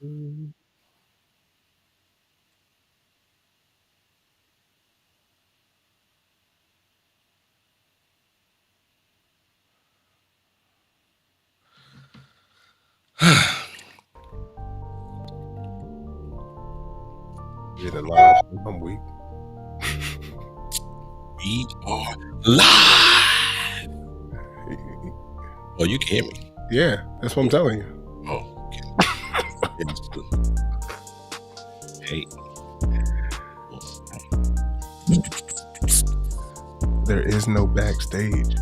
Getting live. I'm weak. We are live. Oh, you can hear me. Yeah, that's what I'm telling you. Oh, okay. Hey. There is no backstage.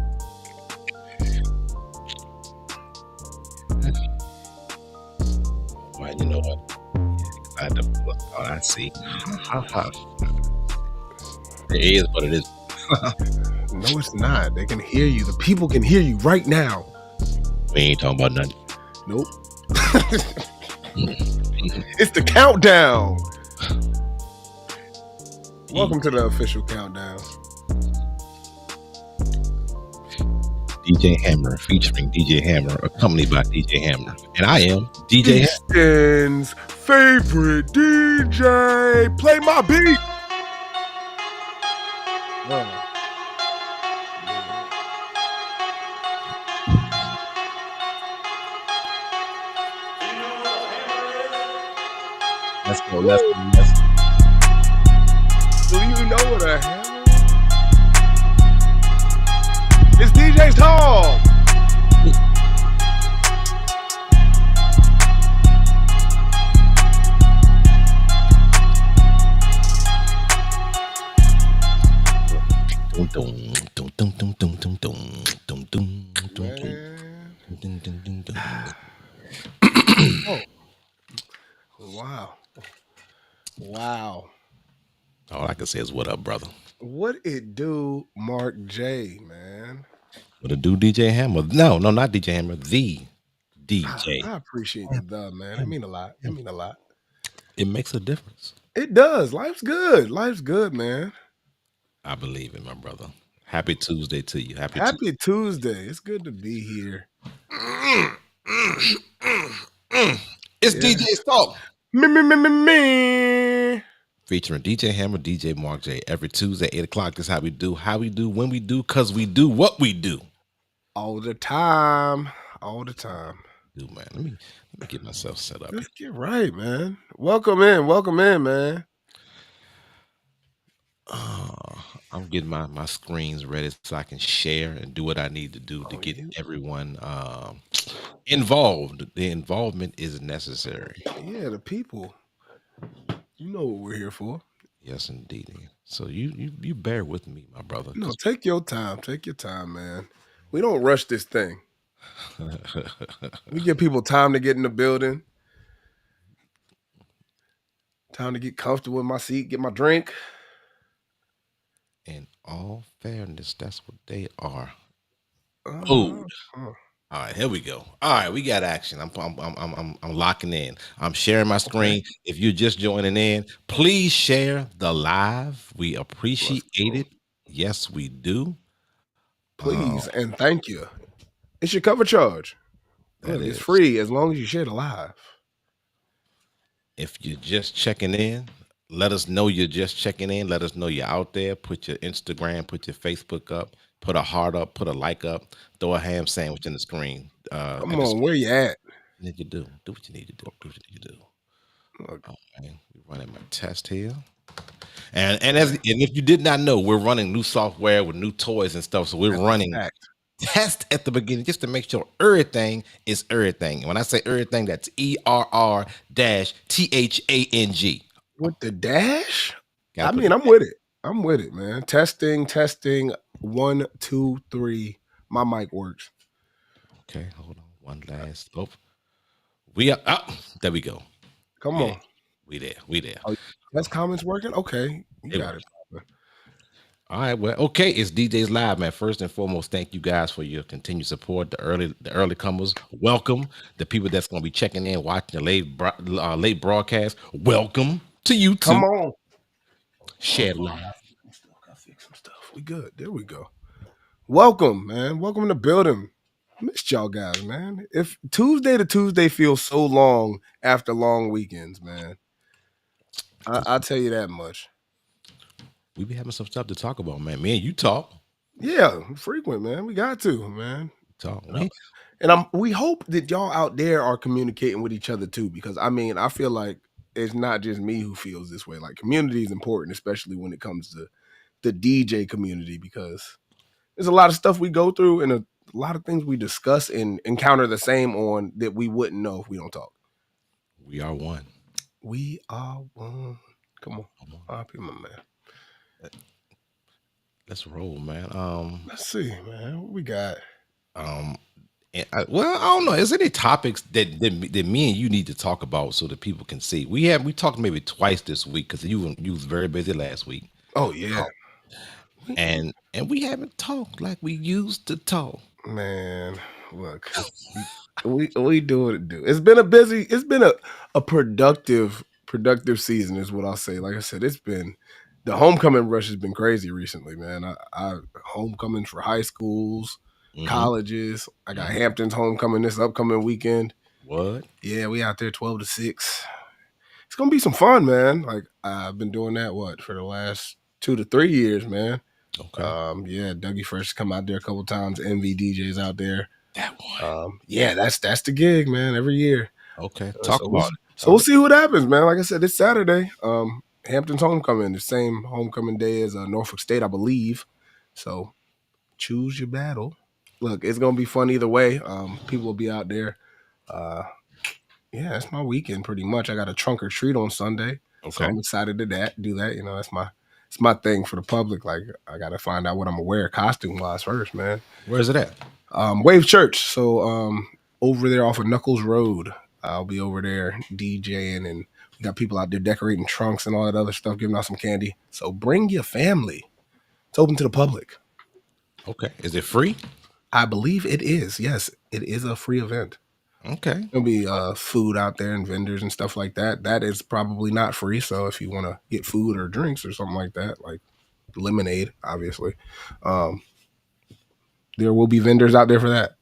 Well, you know what? I had to pull it out. I see. It is what it is. No, it's not. They can hear you. The people can hear you right now. We ain't talking about nothing. Nope. It's the countdown. Welcome to the official countdown. DJ Hammer featuring DJ Hammer, accompanied by DJ Hammer. And I am DJ Easton's favorite DJ. Play my beat. Let's go. Do you know what a hammer is? It's DJ's Talk. Wow. All I can say is what up, brother. What it do, Mark J, man? What it do, DJ Hammer? No, not DJ Hammer. The DJ. I appreciate the man. It mean a lot. It makes a difference. It does. Life's good, man. I believe it, my brother. Happy Tuesday to you. Happy Tuesday. It's good to be here. It's DJ's Talk. Me. Featuring DJ Hammer, DJ Mark J. Every Tuesday, 8 o'clock. This is how we do, when we do, because we do what we do. All the time. Dude, man, let me get myself set up. Let's get right, man. Welcome in, man. I'm getting my screens ready so I can share and do what I need to do to get everyone involved. The involvement is necessary. Yeah, the people. You know what we're here for. Yes, indeed. So you bear with me, my brother. No, take your time. Take your time, man. We don't rush this thing. We give people time to get in the building. Time to get comfortable in my seat, get my drink. In all fairness, that's what they are. Food. All right, here we go. All right, we got action. I'm locking in. I'm sharing my screen. Okay. If you're just joining in, please share the live. We appreciate it. Yes, we do. Please and thank you. It's your cover charge. It's free as long as you share the live. If you're just checking in, let us know you're just checking in. Let us know you're out there. Put your Instagram, put your Facebook up, put a heart up, put a like up, throw a ham sandwich in the screen. Come on, where you at? What you do? Do what you need to do. Do what you need to do. Okay, we're running my test here. And if you did not know, we're running new software with new toys and stuff. So we're running test at the beginning just to make sure everything is everything. And when I say everything, that's ERR-THANG. With the dash? I mean, I'm with it, man. Testing. 1, 2, 3. My mic works. Okay, hold on. One last. Oh, we are up. There we go. Come on. We there. Oh, that's comments working? Okay. You got it. All right, well, okay, it's DJ's Live, man. First and foremost, thank you guys for your continued support. The early comers, welcome. The people that's going to be checking in, watching the late broadcast, welcome to you too. Come on. Share live. Gotta fix some stuff. We good. There we go. Welcome, man. Welcome to the building. Missed y'all guys, man. If Tuesday to Tuesday feels so long after long weekends, man. I'll tell you that much. We be having some stuff to talk about, man. Me and you talk. Yeah, frequent, man. We got to, man. Talk. And we hope that y'all out there are communicating with each other too, because I mean, I feel like it's not just me who feels this way. Like community is important, especially when it comes to the DJ community, because there's a lot of stuff we go through and a lot of things we discuss and encounter the same on that we wouldn't know if we don't talk. We are one. We are one. Come on. RP, my man. Let's roll, man. Let's see, man. What we got? Well, I don't know. Is there any topics that me and you need to talk about so that people can see? We talked maybe twice this week because you was very busy last week. Oh yeah. And we haven't talked like we used to talk. Man, look. we do what it do. It's been a productive season is what I'll say. Like I said, it's been the homecoming rush has been crazy recently, man. I homecomings for high schools, colleges. I got Hampton's homecoming this upcoming weekend. What? Yeah, we out there 12 to 6. It's gonna be some fun, man. Like I've been doing that for the last 2 to 3 years, man. Okay. Yeah, Dougie Fresh come out there a couple times. MV DJs out there. That one. Yeah, that's the gig, man. Every year. Okay, talk about it. So we'll see what happens, man. Like I said, it's Saturday. Hampton's homecoming, the same homecoming day as Norfolk State, I believe. So choose your battle. Look, it's gonna be fun either way. People will be out there. Yeah, it's my weekend pretty much. I got a trunk or treat on Sunday, so I'm excited to do that. You know, it's my thing for the public. Like I got to find out what I'm gonna wear costume wise first, man. Where is it at? Wave Church. So over there off of Knuckles Road. I'll be over there DJing, and we got people out there decorating trunks and all that other stuff, giving out some candy. So bring your family. It's open to the public. Okay. Is it free? I believe it is. Yes, it is a free event. Okay. There'll be food out there and vendors and stuff like that. That is probably not free. So if you want to get food or drinks or something like that, like lemonade, obviously, there will be vendors out there for that.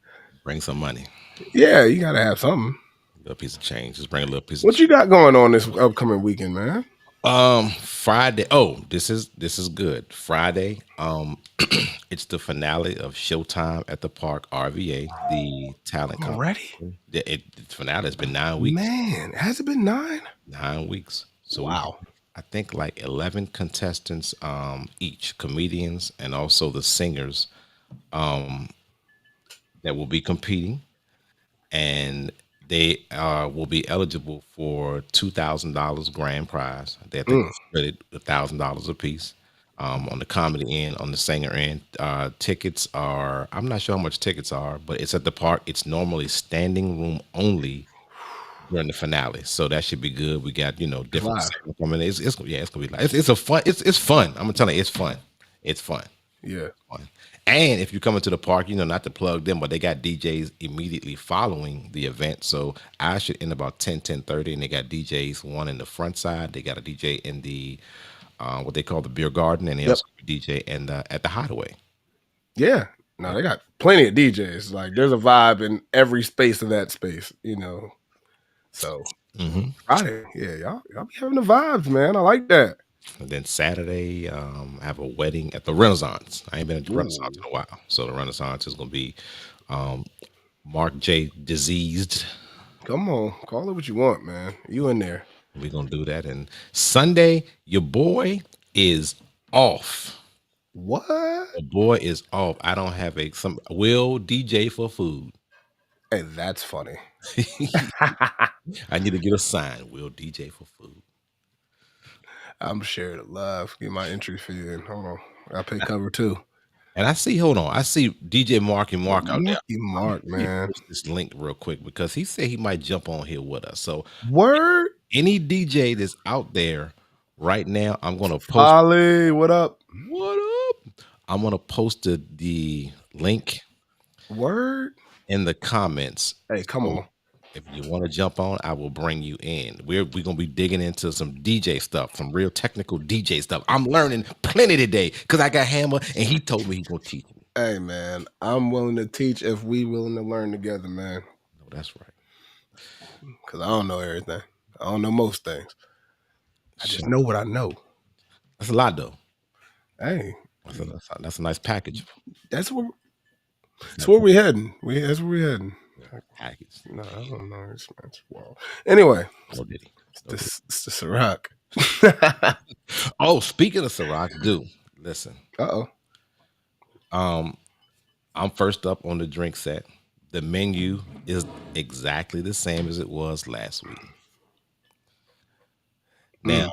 Bring some money. Yeah, you got to have something. A little piece of change. Just bring a little piece. What you got going on this upcoming weekend, man? Friday. Oh, this is good. Friday. It's the finale of Showtime at the Park RVA, the talent already. The finale has been 9 weeks. Man, has it been 9? 9 weeks. So wow. I think like 11 contestants, each comedians and also the singers, that will be competing, and they will be eligible for $2,000 grand prize. They have to split it $1,000 a piece. On the comedy end, on the singer end, tickets are, I'm not sure how much tickets are, but it's at the park. It's normally standing room only during the finale, so that should be good. We got different. I mean, it's gonna be like it's a fun. It's fun. I'm gonna tell you, it's fun. It's fun. Yeah. Fun. And if you come into the park, not to plug them, but they got DJs immediately following the event. So I should end about 10:30, and they got DJs, one in the front side. They got a DJ in the what they call the beer garden, and they also have a DJ at the Hideaway. Yeah. No, they got plenty of DJs. Like there's a vibe in every space of that space, So Friday, yeah, y'all be having the vibes, man. I like that. And then Saturday, I have a wedding at the Renaissance. I ain't been at the Renaissance in a while, so the Renaissance is gonna be Mark J. Diseased. Come on, call it what you want, man. You in there? We're gonna do that. And Sunday, your boy is off. What? The boy is off. I don't have will DJ for food. Hey, that's funny. I need to get a sign. Will DJ for food. I'm sharing the love. Get my entry fee in. Hold on. I'll pay cover too. And I see DJ Mark out there. Mark, man. Post this link real quick because he said he might jump on here with us. So word. Any DJ that's out there right now, I'm gonna post. Holly, what up? What up? I'm gonna post the link. Word. In the comments. Hey, come on. If you want to jump on, I will bring you in. We're gonna be digging into some DJ stuff, some real technical DJ stuff. I'm learning plenty today because I got Hammer and he told me he's gonna teach me. Hey man, I'm willing to teach if we willing to learn together, man. No, that's right. Cause I don't know everything. I don't know most things. I just Sure. know what I know. That's a lot though. Hey, That's a nice package. that's where That's a that's nice where we heading. That's where we heading. package. No, I don't know. It's wow. Anyway, No diddy. No diddy. it's the Ciroc. Oh, speaking of Ciroc, dude, listen. Uh-oh. Um, I'm first up on the drink set. The menu is exactly the same as it was last week. Now, Mm,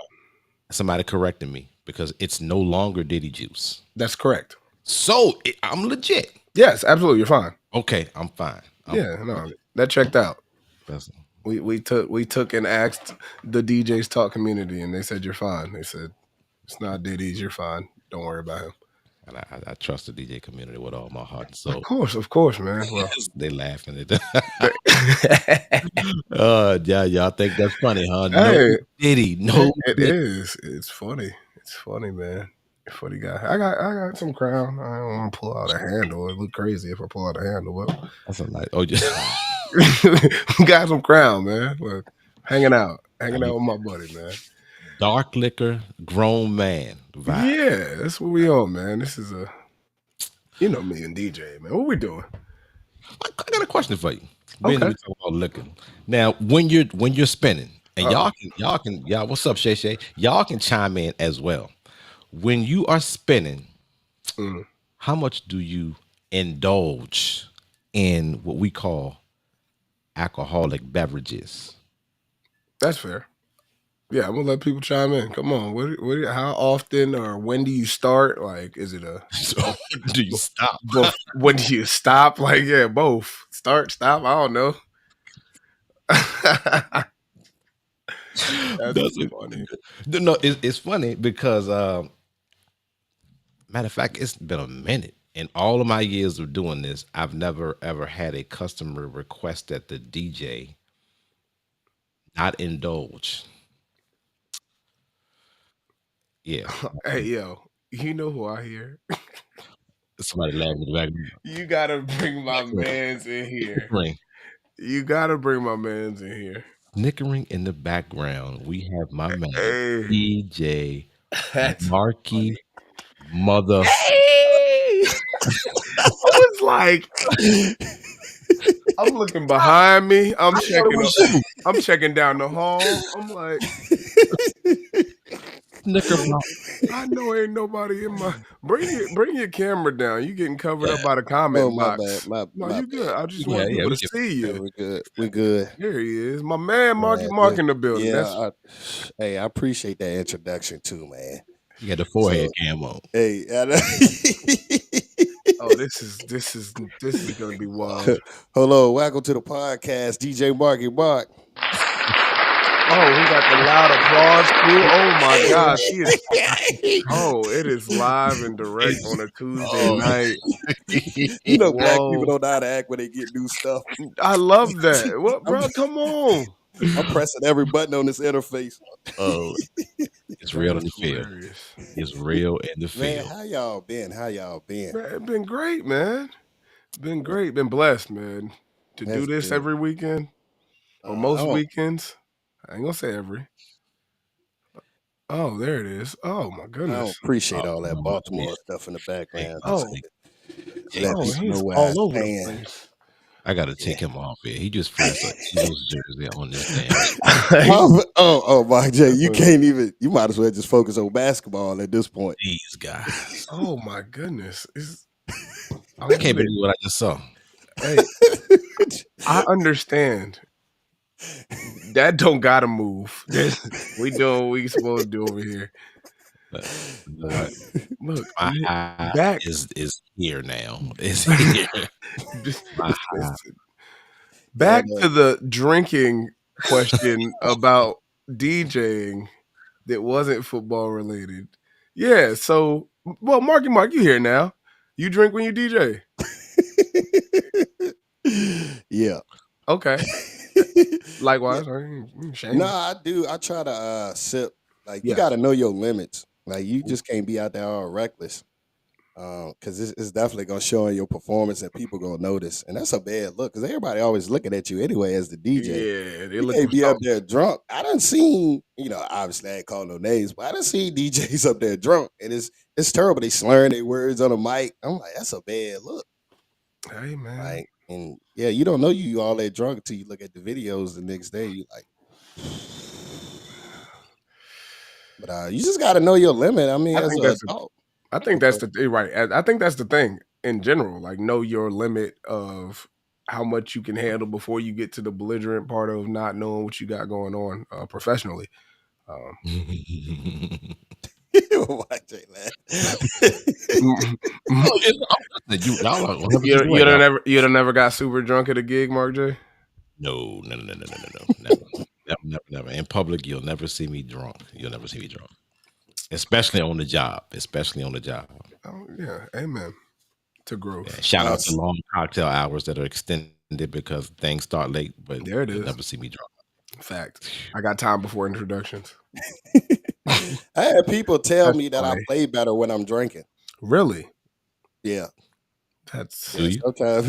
somebody corrected me because it's no longer Diddy Juice. that's correct. So I'm legit. Yes, absolutely. You're fine. Okay, I'm fine. Yeah, no, that checked out. That's, We took and asked the DJs Talk community, and they said you're fine. They said it's not Diddy's. You're fine. Don't worry about him. and I trust the DJ community with all my heart and soul. Of course, man. Well, They laughing at that. they- Yeah, y'all think that's funny, huh? No hey, Diddy, no it Diddy. is. It's funny. It's funny, man. Funny guy. I got some crown. I don't want to pull out a handle. It look crazy if I pull out a handle. But That's a nice. Oh, just got some crown, man. Look, hanging out I mean, with my buddy, man. dark liquor, grown man vibe. Yeah, that's what we on, man. This is me and DJ, man. What we doing? I got a question for you. We Okay. talk about liquor. Now, when you're spinning, and y'all, what's up, Shay Shay? Y'all can chime in as well. When you are spinning, Mm, how much do you indulge in what we call alcoholic beverages? that's fair. Yeah, I'm gonna let people chime in. Come on. How often or when do you start? Like, is it So do you stop? when do you stop? Like, yeah, both. Start, stop. I don't know. That's That's funny. no, it's funny because matter of fact, it's been a minute. In all of my years of doing this, I've never ever had a customer request that the DJ not indulge. Yeah, Hey, yo, you know who I hear? somebody laughing in the back. You gotta bring my mans in here. Snickering, You gotta bring my mans in here. snickering in the background. We have my man Hey, DJ that's Marky funny. Mother. Hey, I was like, I'm looking behind me. I thought it was you. I'm checking down the hall. I'm like, Snicker I know ain't nobody in my. Bring your camera down. You getting covered Yeah, up by the Oh, comment my bad. box. No, My you good. bad. I just yeah, want yeah. people We to can, see Yeah, you. we good. We good. There he is, my man, Marky Yeah, Mark in the building. yeah. That's Hey, I appreciate that introduction too, man. you got the forehead So, cam on. hey, oh, this is gonna be wild. hello, welcome to the podcast, DJ Marky Mark. Oh, he got the loud applause too. Oh my gosh, he is. Oh, it is live and direct on a Tuesday Oh, night. You know, black people Whoa, don't know how to act when they get new stuff. I love that. What, I'm, bro? Come on. I'm pressing every button on this interface. oh, it's That real in is the field. hilarious. It's real in the Man, field. how y'all been? How y'all been? Man, it's been great, man. Been great. Been blessed, man. To do That's this good. every weekend or I most don't. weekends. I ain't gonna say every. Oh, there it is. Oh my I don't goodness. appreciate Oh, all that no, yeah. Baltimore stuff in the Hey, background. Just Oh, hey, let people he's know where I all over the stand. place. I got to Yeah. take him off here. He just flashed a Eagles jersey on this damn. Oh, Mike J, you can't even. You might as well just focus on basketball at this point. These guys. Oh my goodness. I can't believe what I just saw. Hey, I understand. That don't gotta move. We doing what we supposed to do over here. But you know what? Look, My high back. is here now. It's here. My high. Listen, back to the drinking question about DJing that wasn't football related. Yeah, so well, Marky Mark, you here now. You drink when you DJ. Yeah. Okay. Likewise, I ain't ashamed. No, I do. I try to sip. Like you Yes. got to know your limits. Like you just can't be out there all reckless. Because it's definitely gonna show in your performance, and people gonna notice, and that's a bad look. Because everybody always looking at you anyway as the DJ. Yeah, they You looking can't for be up something. there drunk. I done seen, obviously I ain't call no names, but I done seen DJs up there drunk, and it's terrible. They slurring their words on the mic. I'm like, that's a bad look. Hey man, Like, and yeah, you don't know you all that drunk until you look at the videos the next day. You like, but you just got to know your limit. I mean, I as think an that's the. adult. I think that's the right. I think that's the thing in general. Like, know your limit of how much you can handle before you get to the belligerent part of not knowing what you got going on professionally. Um, Why Jay laugh? Oh, y'all are 100% you right. don't never got super drunk at a gig, Mark J. No, never. In public, you'll never see me drunk. You'll never see me drunk, especially on the job. Oh yeah, amen to growth. Yeah, shout out to long cocktail hours that are extended because things start late, but There it you'll is. never see me drunk. Fact. I got time before introductions. I had people tell That's me that I funny. play better when I'm drinking. Really? Yeah. That's Do you? Sometimes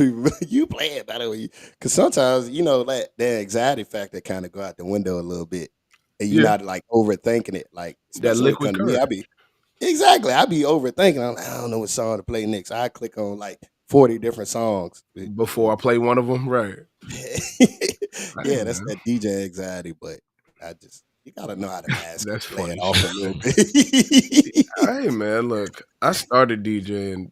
you play it better when you, because sometimes that anxiety factor kind of go out the window a little bit, and you're yeah. not like overthinking it. Like That especially when it liquid comes to me, courage. I be overthinking. I'm like, I don't know what song to play next. I click on like 40 different songs Before I play one of them, right? Hey, Yeah, that's man. that DJ anxiety, but you gotta know how to mask it, That's play it funny. off a little bit. Hey man, look, I started DJing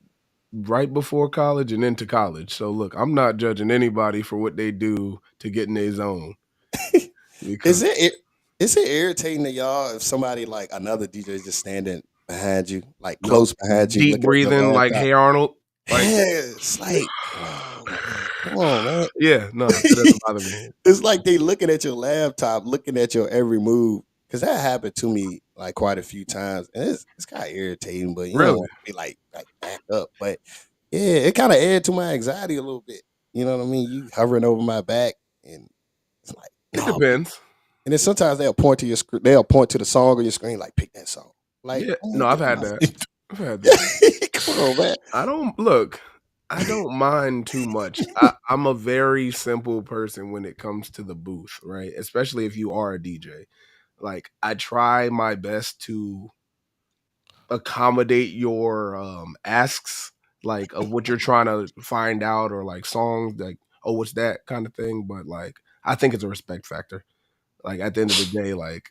right before college and into college. So look, I'm not judging anybody for what they do to get in their zone. Is Because it irritating to y'all if somebody like another DJ is just standing behind you, like no close behind you, deep looking at your breathing like laptop? Hey Arnold. Like Yeah, it's like, oh man, come on, man. yeah, no, that doesn't bother me. It's like they looking at your laptop, looking at your every move. Cause that happened to me like quite a few times, and it's kind of irritating. But you don't Really? want to be like back up. But yeah, it kind of add to my anxiety a little bit. You know what I mean? You hovering over my back, and it's like, It no, man. depends. And then sometimes they'll point to your screen. They'll point to the song on your screen, like pick that song. Like, Yeah, man, no, I've get had my that. I've had that. come on, man. I don't look. I don't mind too much. I'm a very simple person when it comes to the booth, right? Especially if you are a DJ. Like I try my best to accommodate your asks, like of what you're trying to find out, or like songs, like oh, what's that kind of thing. But like, I think it's a respect factor. Like at the end of the day, like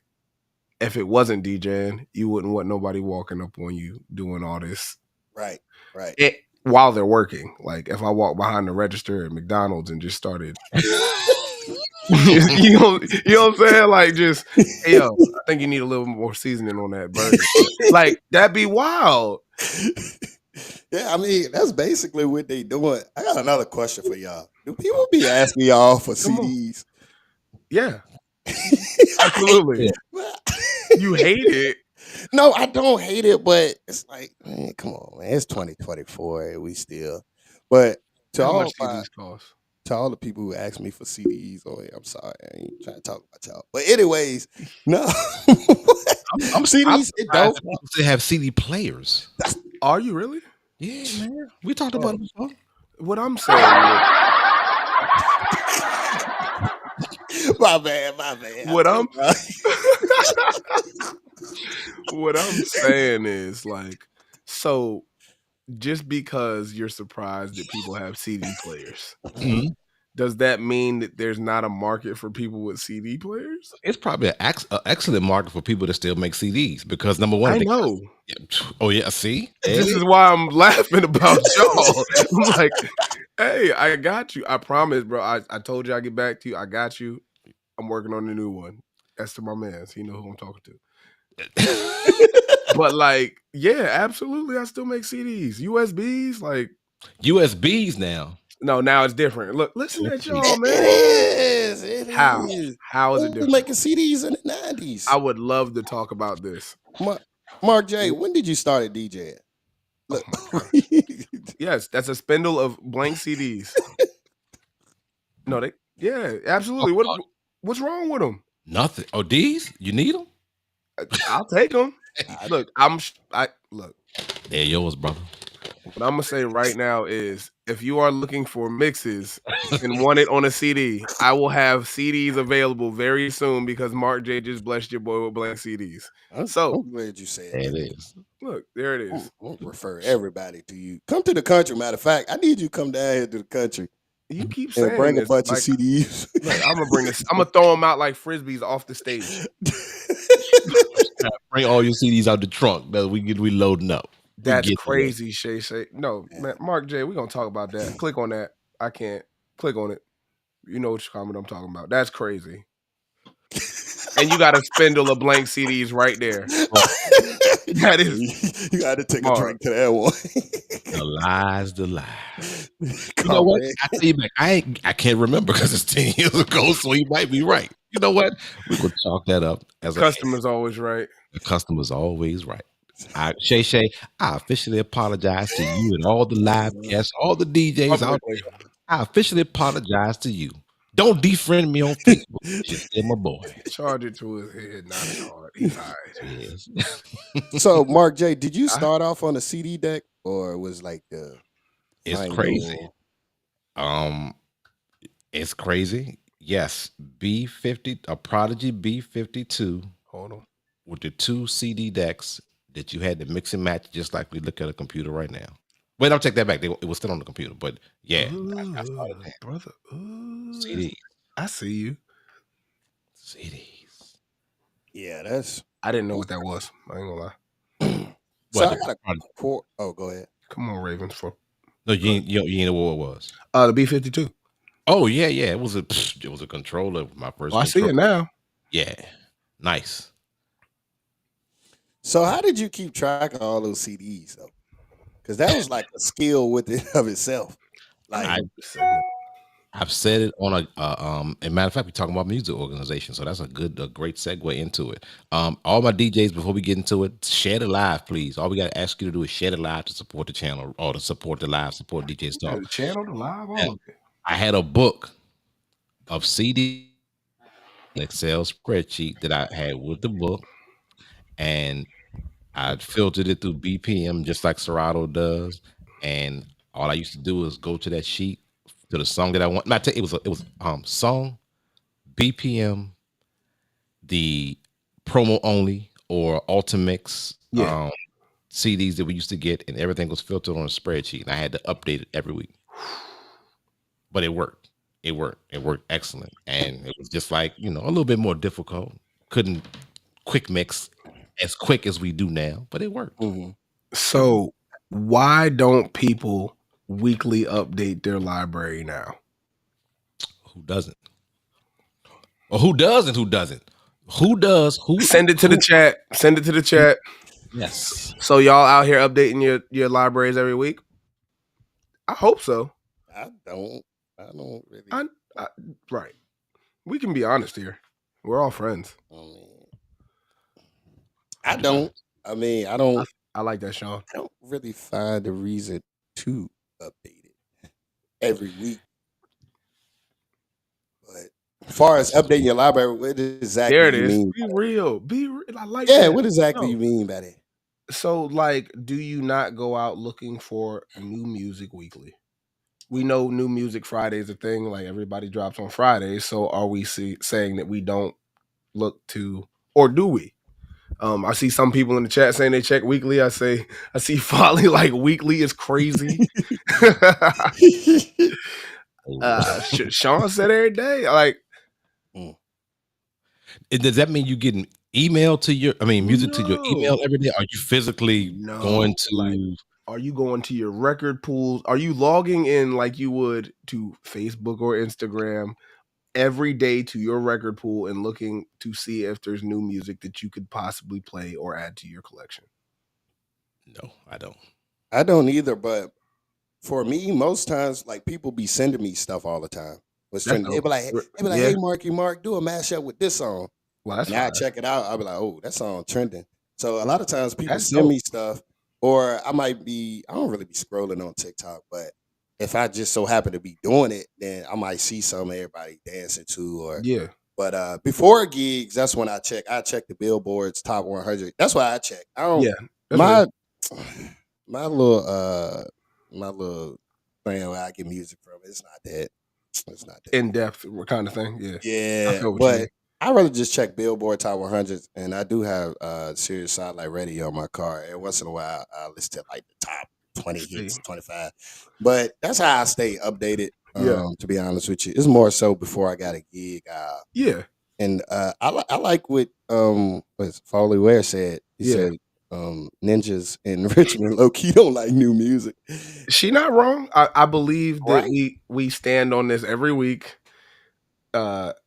if it wasn't DJing, you wouldn't want nobody walking up on you doing all this Right, right. while they're working. Like if I walk behind the register at McDonald's and just started, you know what I'm saying? Like just, hey yo, I think you need a little more seasoning on that burger. Like that'd be wild. Yeah, I mean, that's basically what they doing. I got another question for y'all. Do people be asking y'all for Come on. CDs? Yeah, absolutely. You hate it. No, I don't hate it, but it's like, man, come on, man. It's 2024. We still. But to How much all CDs cost? to all the people who ask me for CDs, I'm sorry, I ain't trying to talk about y'all. But anyways, no. I'm CDs, it surprised don't. that people still have CD players. Are you really? Yeah, man. We talked about it before. What I'm saying My bad. what I'm what I'm saying is like, so just because you're surprised that people have CD players, Mhm. does that mean that there's not a market for people with CD players? It's probably an excellent market for people that still make CDs because number one, I they know. oh yeah, see, This is why I'm laughing about y'all. I'm like, hey, I got you. I promise, bro. I told you I'd get back to you. I got you. I'm working on the new one. That's to my man. So you know who I'm talking to. But like, yeah, absolutely. I still make CDs. USBs, like USBs now. no, now it's different. Look, listen at y'all, man. It How? is. How is it Who was different? making CDs in the 90s? I would love to talk about this. Mark J, when did you start at DJing? Oh Look. my gosh. Yes, that's a spindle of blank CDs. No, yeah, absolutely. What's wrong with them? Nothing. Oh, these? You need them? I'll take them. Look, I look. They're yours, brother. What I'm gonna say right now is, if you are looking for mixes and want it on a CD, I will have CDs available very soon because Mark J just blessed your boy with blank CDs. So I'm glad you said There that. it is. look, there it I'm is. gonna refer everybody to you. Come to the country. Matter of fact, I need you to come down here to the country You keep and saying bring a this bunch of like, CDs. look, I'm gonna bring this. I'm gonna throw them out like frisbees off the stage. Bring all your CDs out the trunk. That we loading up. We That's get it. crazy, Shay Shay. No, man, Mark J, we're gonna talk about that. Click on that. I can't click on it. You know which comment I'm talking about. That's crazy. And you got a spindle of blank CDs right there. That is You got to take a Mark. drink to that one. The lies. You know Come what? on, I tell you, man, I can't remember because it's 10 years ago, so he might be right. You know what? We could chalk that up as Customer's always right. the customer's always right. Shay Shay, I officially apologize to you and all the live guests, all the DJs out Publicly. there. I officially apologize to you. Don't defriend me on Facebook. You're still my boy. Charge it to his head, not his heart. He's all right. Yes. So, Mark J, did you start off on a CD deck or was like the It's final? crazy. It's crazy. Yes, B50, a Prodigy B52 Hold on. with the 2 CD decks that you had to mix and match, just like we look at a computer right now. Wait, I'll take that back. It was still on the computer, but yeah, I started that. Brother. CDs. I see you. CDs. Yeah, that's. I didn't know what that was. I ain't gonna lie. So What, I got a core. Oh, go ahead. Come on, Ravens. For No, you ain't know what it was. the B52. Oh yeah. It was a controller. My first. Oh, I see it now. Yeah, nice. So how did you keep track of all those CDs though? Because that was like a skill within of itself. Like I've said it on a matter of fact, we're talking about music organization, so that's a great segue into it. All my DJs, before we get into it, share the live, please. All we got to ask you to do is share the live to support the channel or to support the live, support DJs Talk. The channel, the live, all of it. I had a book of CD Excel spreadsheet that I had with the book, and I filtered it through BPM just like Serato does, and all I used to do is go to that sheet to the song that I want. It was song, BPM, the promo only or Ultimix CDs that we used to get, and everything was filtered on a spreadsheet, and I had to update it every week. But it worked. It worked excellent, and it was just like a little bit more difficult. Couldn't quick mix as quick as we do now, but it worked. mm-hmm. So why don't people weekly update their library now? Who doesn't? Or who does and who doesn't? Who does? Who Send it to the chat. Send it to the chat. Yes. So y'all out here updating your libraries every week? I hope so. I don't really. Right. We can be honest here. We're all friends. I don't. I mean, I don't. I like that, Sean. I don't really find a reason to update it every week. But as far as updating your library, what exactly there it you is. mean? Be real. Be real. I like Yeah, that. what exactly you mean by that? So, like, do you not go out looking for new music weekly? We know New Music Friday is a thing. Like, everybody drops on Fridays. So, are we saying that we don't look to, or do we? I see some people in the chat saying they check weekly. I see Folly like weekly is crazy. Sean said every day. Like, does that mean you getting email to your? I mean, music to your email every day? Are you physically going to? Like, are you going to your record pools? Are you logging in like you would to Facebook or Instagram every day to your record pool and looking to see if there's new music that you could possibly play or add to your collection? No, I don't. I don't either. But for me, most times, like people be sending me stuff all the time. They be like, hey, Mark, do a mashup with this song. Well, that's now I check it out. I'll be like, oh, that song trending. So a lot of times people send me stuff, or I don't really be scrolling on TikTok, but if I just so happen to be doing it, then I might see some everybody dancing to, or But before gigs, that's when I check. I check the Billboard's top 100. That's why I check. I don't. my little thing where I get music from. It's not that. It's not that In deep. depth kind of thing. Yeah, I Yeah, feel what you but mean. I rather just check Billboard Top 100s, and I do have Sirius Satellite Radio on my car. And once in a while, I listen to like the top 20 See, hits, 25. But that's how I stay updated. yeah, To be honest with you, it's more so before I got a gig. yeah, And I like what what's Foley Ware said. He yeah. said ninjas in Richmond low key don't like new music, She not wrong. I believe that right? we stand on this every week.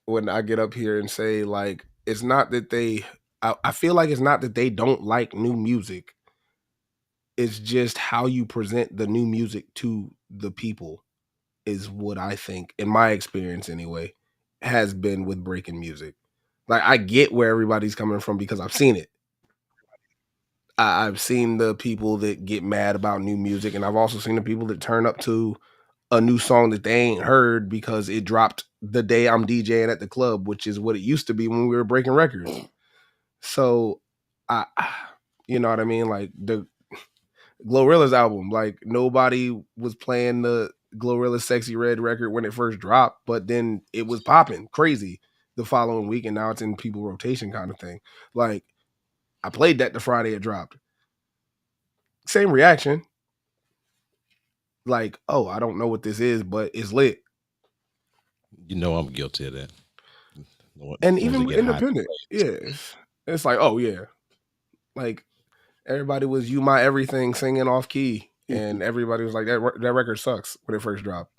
When I get up here and say like it's not that they. I feel like it's not that they don't like new music. It's just how you present the new music to the people is what I think, in my experience anyway, has been with breaking music. Like I get where everybody's coming from because I've seen it. I've seen the people that get mad about new music, and I've also seen the people that turn up to a new song that they ain't heard because it dropped the day I'm DJing at the club, which is what it used to be when we were breaking records. So, I, you know what I mean? Like the Glorilla's album, like nobody was playing the Glorilla Sexy Red record when it first dropped, but then it was popping crazy the following week, and now it's in people rotation kind of thing. Like I played that the Friday it dropped. Same reaction. Like, oh, I don't know what this is, but it's lit. You know I'm guilty of that. And As soon as they even with get hot, independent, yeah, it's like, oh yeah, like everybody was "You My Everything" singing off key, and everybody was like, that record sucks when it first dropped.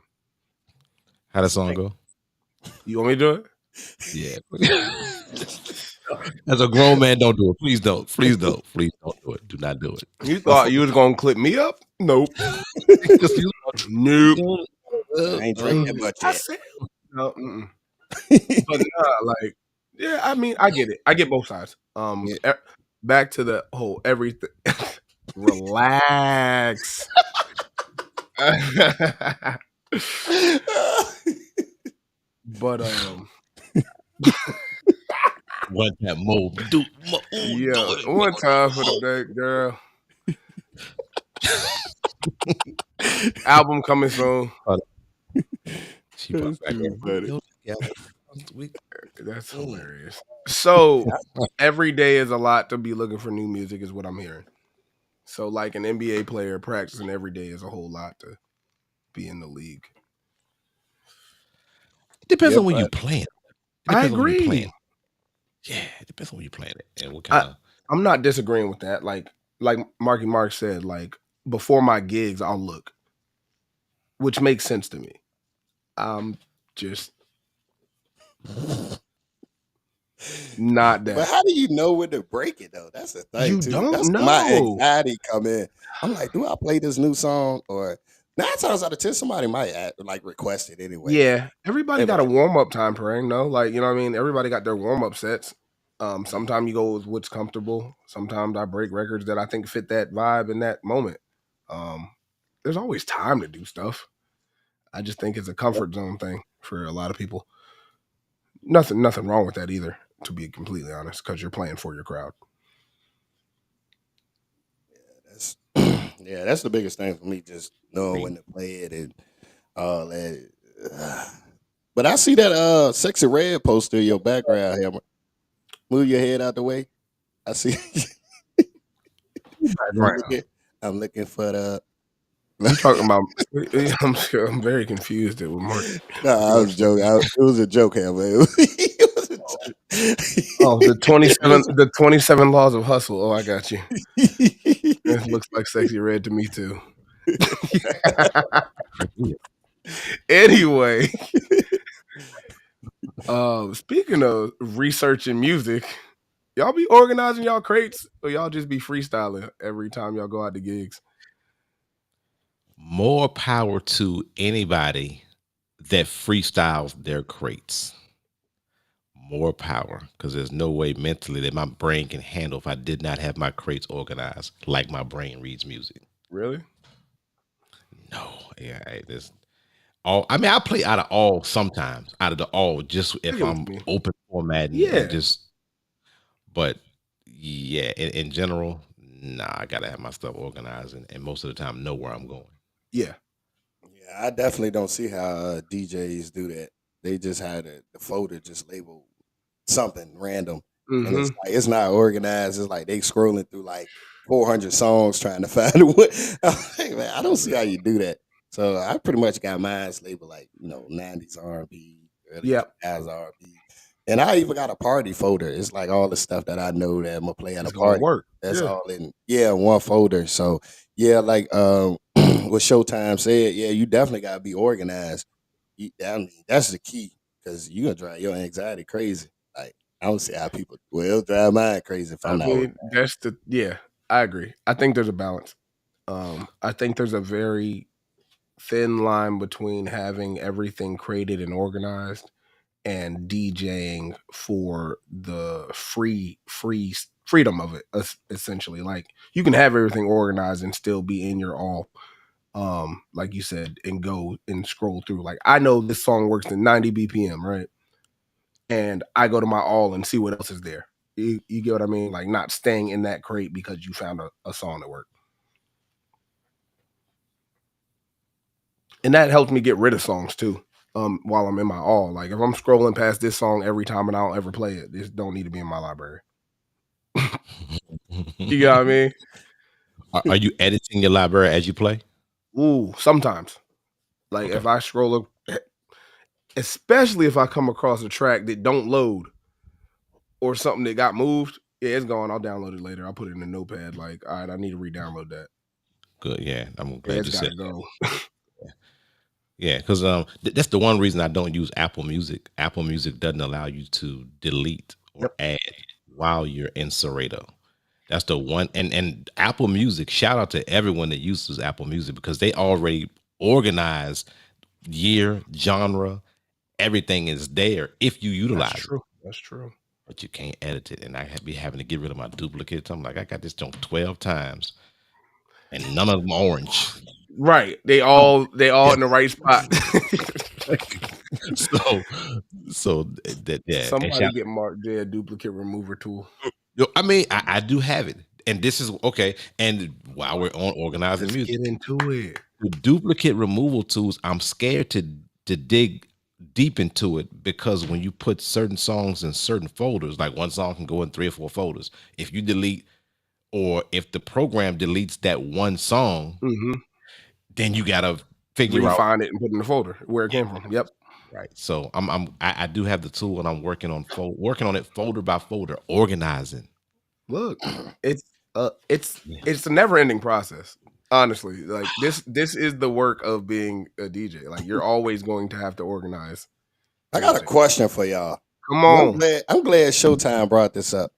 how that song go? You want me to do it? Yeah. As a grown man, don't do it. Please don't. Please don't. Please don't do it. Do not do it. You thought you was gonna clip me up? Nope. Nope. I ain't drank that much I yet. said no. But nah, like, yeah, I mean, I get it. I get both sides. Yeah. Back to the whole everything. Relax. But one that mold, do yeah, it. one time for the big girl. Album coming soon. She brought back That's hilarious. So every day is a lot to be looking for new music, is what I'm hearing. So like an NBA player practicing every day is a whole lot to be in the league. It depends on when you playing. It I depends on when you agree. playing. Yeah, it depends on when you playing it and what kind of. I'm not disagreeing with that. Like Marky Mark said, like before my gigs, I'll look, which makes sense to me. Just not that. But how do you know when to break it though? That's the thing You too. don't That's where my know. anxiety come in. I'm like, do I play this new song or 9 times out of 10 somebody might like request it anyway. Yeah, everybody They got a like, warm up time, Parang. No, like you know what I mean. Everybody got their warm up sets. Sometimes you go with what's comfortable. Sometimes I break records that I think fit that vibe in that moment. There's always time to do stuff. I just think it's a comfort zone thing for a lot of people. Nothing wrong with that either, to be completely honest, because you're playing for your crowd. that's yeah, that's the biggest thing for me, just knowing when to play it and all that. But I see that sexy red poster in your background here. Move your head out the way. I see. I'm looking for the. You talking about? I'm very confused with Mark. Nah, I was joking. It was a joke, man. It was a joke. Oh, the 27 laws of hustle. Oh, I got you. It looks like sexy red to me too. Anyway, speaking of researching music, y'all be organizing y'all crates or y'all just be freestyling every time y'all go out to gigs? More power to anybody that freestyles their crates. More power, because there's no way mentally that my brain can handle if I did not have my crates organized like my brain reads music. Really? No, yeah, there's all. I mean, I play out of all sometimes, out of the all, just if I'm open format and just. But yeah, in general, Nah, I gotta have my stuff organized and most of the time know where I'm going. Yeah. Yeah, I definitely don't see how DJs do that. They just had the folder just labeled something random, and it's Mm-hmm. like it's not organized. It's like they scrolling through like 400 songs trying to find what. I'm like, man, I don't see how you do that. So I pretty much got mine labeled like 90s R&B, early Yep. 2000s R&B, and I even got a party folder. It's like all the stuff that I know that I'm gonna play at a It's gonna party. work. That's Yeah. all in one folder. So yeah, like what Showtime said, yeah, you definitely gotta be organized. I mean, that's the key because you gonna drive your anxiety crazy. Like I don't see how people will drive mine crazy if I I'm not mean, that's the yeah. I agree. I think there's a balance. I think there's a very thin line between having everything created and organized and DJing for the freedom of it. Essentially, like you can have everything organized and still be in your all. Like you said, and go and scroll through. Like I know this song works at 90 BPM, right? And I go to my all and see what else is there. You get what I mean? Like not staying in that crate because you found a song that worked. And that helps me get rid of songs too. While I'm in my all. Like if I'm scrolling past this song every time and I don't ever play it, this don't need to be in my library. You know what I mean? Are you editing your library as you play? Ooh, sometimes. Like Okay, if I scroll especially if I come across a track that don't load or something that got moved, yeah, it's gone. I'll download it later. I'll put it in a notepad. Like, all right, I need to re-download that. good. Yeah, I'm Yeah, glad it's you got said to go. that. Yeah, because that's the one reason I don't use Apple Music. Apple Music doesn't allow you to delete or Yep, add while you're in Serato. That's the one. And Apple Music. Shout out to everyone that uses Apple Music because they already organize year, genre, everything is there if you that's utilize it. true. That's true. But you can't edit it, and be having to get rid of my duplicates. I'm like, I got this junk 12 times, and none of them orange. Right. They So, all yeah. in the right spot. so that yeah, and Somebody shout get Mark J a duplicate remover tool. I mean, I do have it, and this is okay. And while we're on organizing Let's music, get into it. the duplicate removal tools, I'm scared to dig deep into it because when you put certain songs in certain folders, like one song can go in 3 or 4 folders. If you delete or if the program deletes that one song, Mhm. then you gotta figure out Refine it and put it in the folder where it came from. Yep. right. So I do have the tool and I'm working on it folder by folder, organizing. Look, it's it's Yeah. it's a never ending process. Honestly, like this is the work of being a DJ. Like you're always going to have to organize I got a everything. question for y'all. Come And on. I'm glad Showtime brought this up.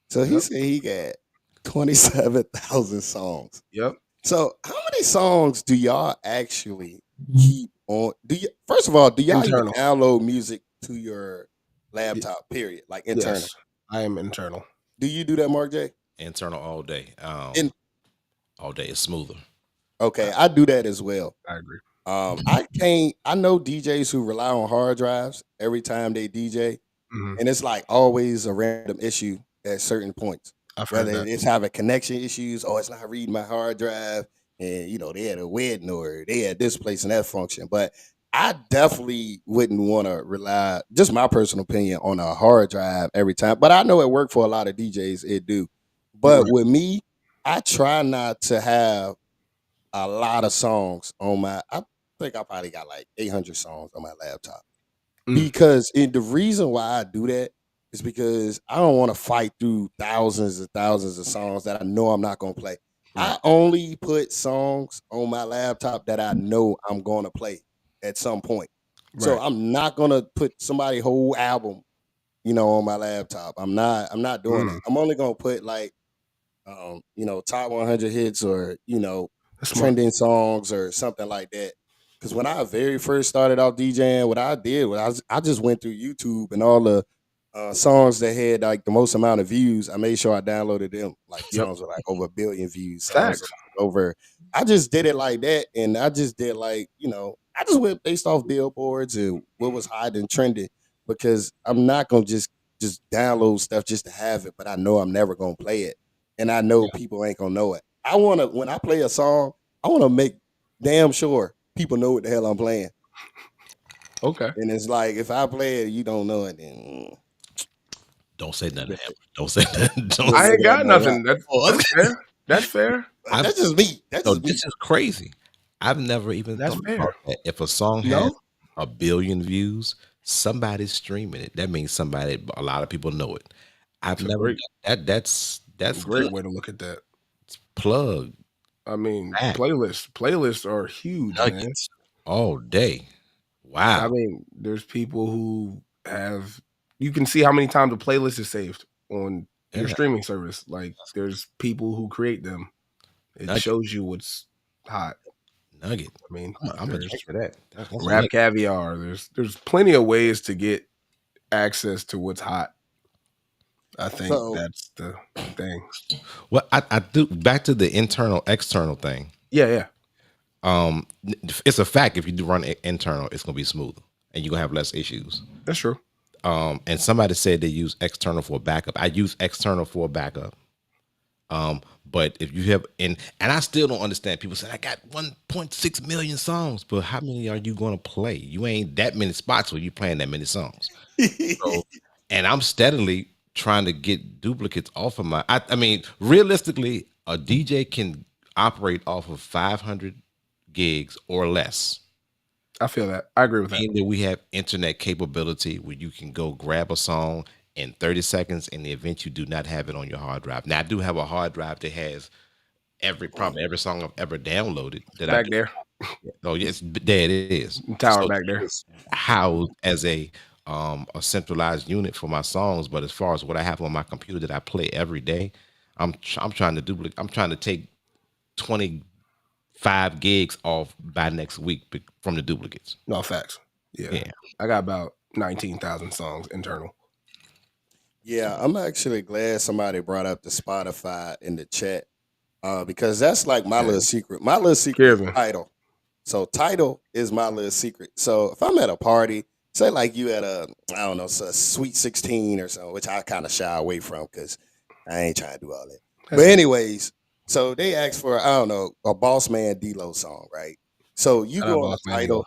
So he Yep. said he got 27,000 songs. Yep. So how many songs do y'all actually keep on? Do you First of all, do y'all even Internal. download music to your Y- laptop? Period, like internal. yes. I am internal. Do you do that, Mark J? Internal all day. And All day is smoother. okay, I do that as well. I agree. I can't. I know DJs who rely on hard drives every time they DJ, Mhm. and it's like always a random issue at certain points. I've heard Whether that. it's having connection issues or it's not reading my hard drive, and they had a wedding or they had this place and that function. But I definitely wouldn't want to rely, just my personal opinion, on a hard drive every time. But I know it worked for a lot of DJs. It do. But Right. with me, I try not to have a lot of songs on my. I think I probably got like 800 songs on my laptop Mm. because the reason why I do that is because I don't want to fight through thousands and thousands of songs that I know I'm not going to play. Right. I only put songs on my laptop that I know I'm going to play at some point. So Right. I'm not going to put somebody's whole album, on my laptop. I'm not doing that. Mm. I'm only going to put like top 100 hits or, That's smart. trending songs or something like that. Because when I very first started off DJing, what I did was I just went through YouTube and all the songs that had like the most amount of views. I made sure I downloaded them. Like Yep. songs with like over a billion views, songs with Facts. like over. I just did it like that, and I just did like I just went based off billboards and what was hot and trending because I'm not gonna just download stuff just to have it, but I know I'm never gonna play it. and I know people ain't gonna know it. I wanna when I play a song, I wanna make damn sure people know what the hell I'm playing. Okay. And it's like if I play it, you don't know it, then Don't say nothing. Don't say nothing. Don't I say ain't got nothing. nothing. That's fair. That's fair. That's just me. That's No, just me. this is crazy. I've never even That's thought fair. about that. If a song has a billion views, somebody's streaming it. That means a lot of people know it. I've never that's a great way to look at that. Plug. I mean, playlists are huge, Nuggets all day. Wow. I mean, there's people who have. You can see how many times a playlist is saved on your streaming service. Like, there's people who create them. It shows you what's hot. Nugget. I mean, I'm gonna check for that. Rap Caviar. There's plenty of ways to get access to what's hot. I think that's the thing. Well, I do back to the internal external thing. Yeah. It's a fact if you do run internal, it's gonna be smoother and you're gonna have less issues. That's true. And somebody said they use external for a backup. I use external for a backup. But if you have and I still don't understand. People say I got 1.6 million songs, but how many are you going to play? You ain't that many spots where you playing that many songs. So, and I'm steadily trying to get duplicates off of my. I mean, realistically, a DJ can operate off of 500 gigs or less. I feel that. I agree with that. And that we have internet capability where you can go grab a song in 30 seconds in the event you do not have it on your hard drive. Now, I do have a hard drive that has probably every song I've ever downloaded. Back there. Oh, yes, there it is. Tower back there. It's housed as a centralized unit for my songs. But as far as what I have on my computer that I play every day, I'm trying to duplicate. I'm trying to take 25 gigs off by next week from the duplicates. No facts. Yeah. I got about 19,000 songs internal. Yeah, I'm actually glad somebody brought up the Spotify in the chat because that's like my little secret. My little secret is Tidal. So Tidal is my little secret. So if I'm at a party, say like you at a Sweet 16 or something, which I kind of shy away from because I ain't trying to do all that. But anyways, so they asked for a Boss Man D-Lo song, right? So you go on the Tidal,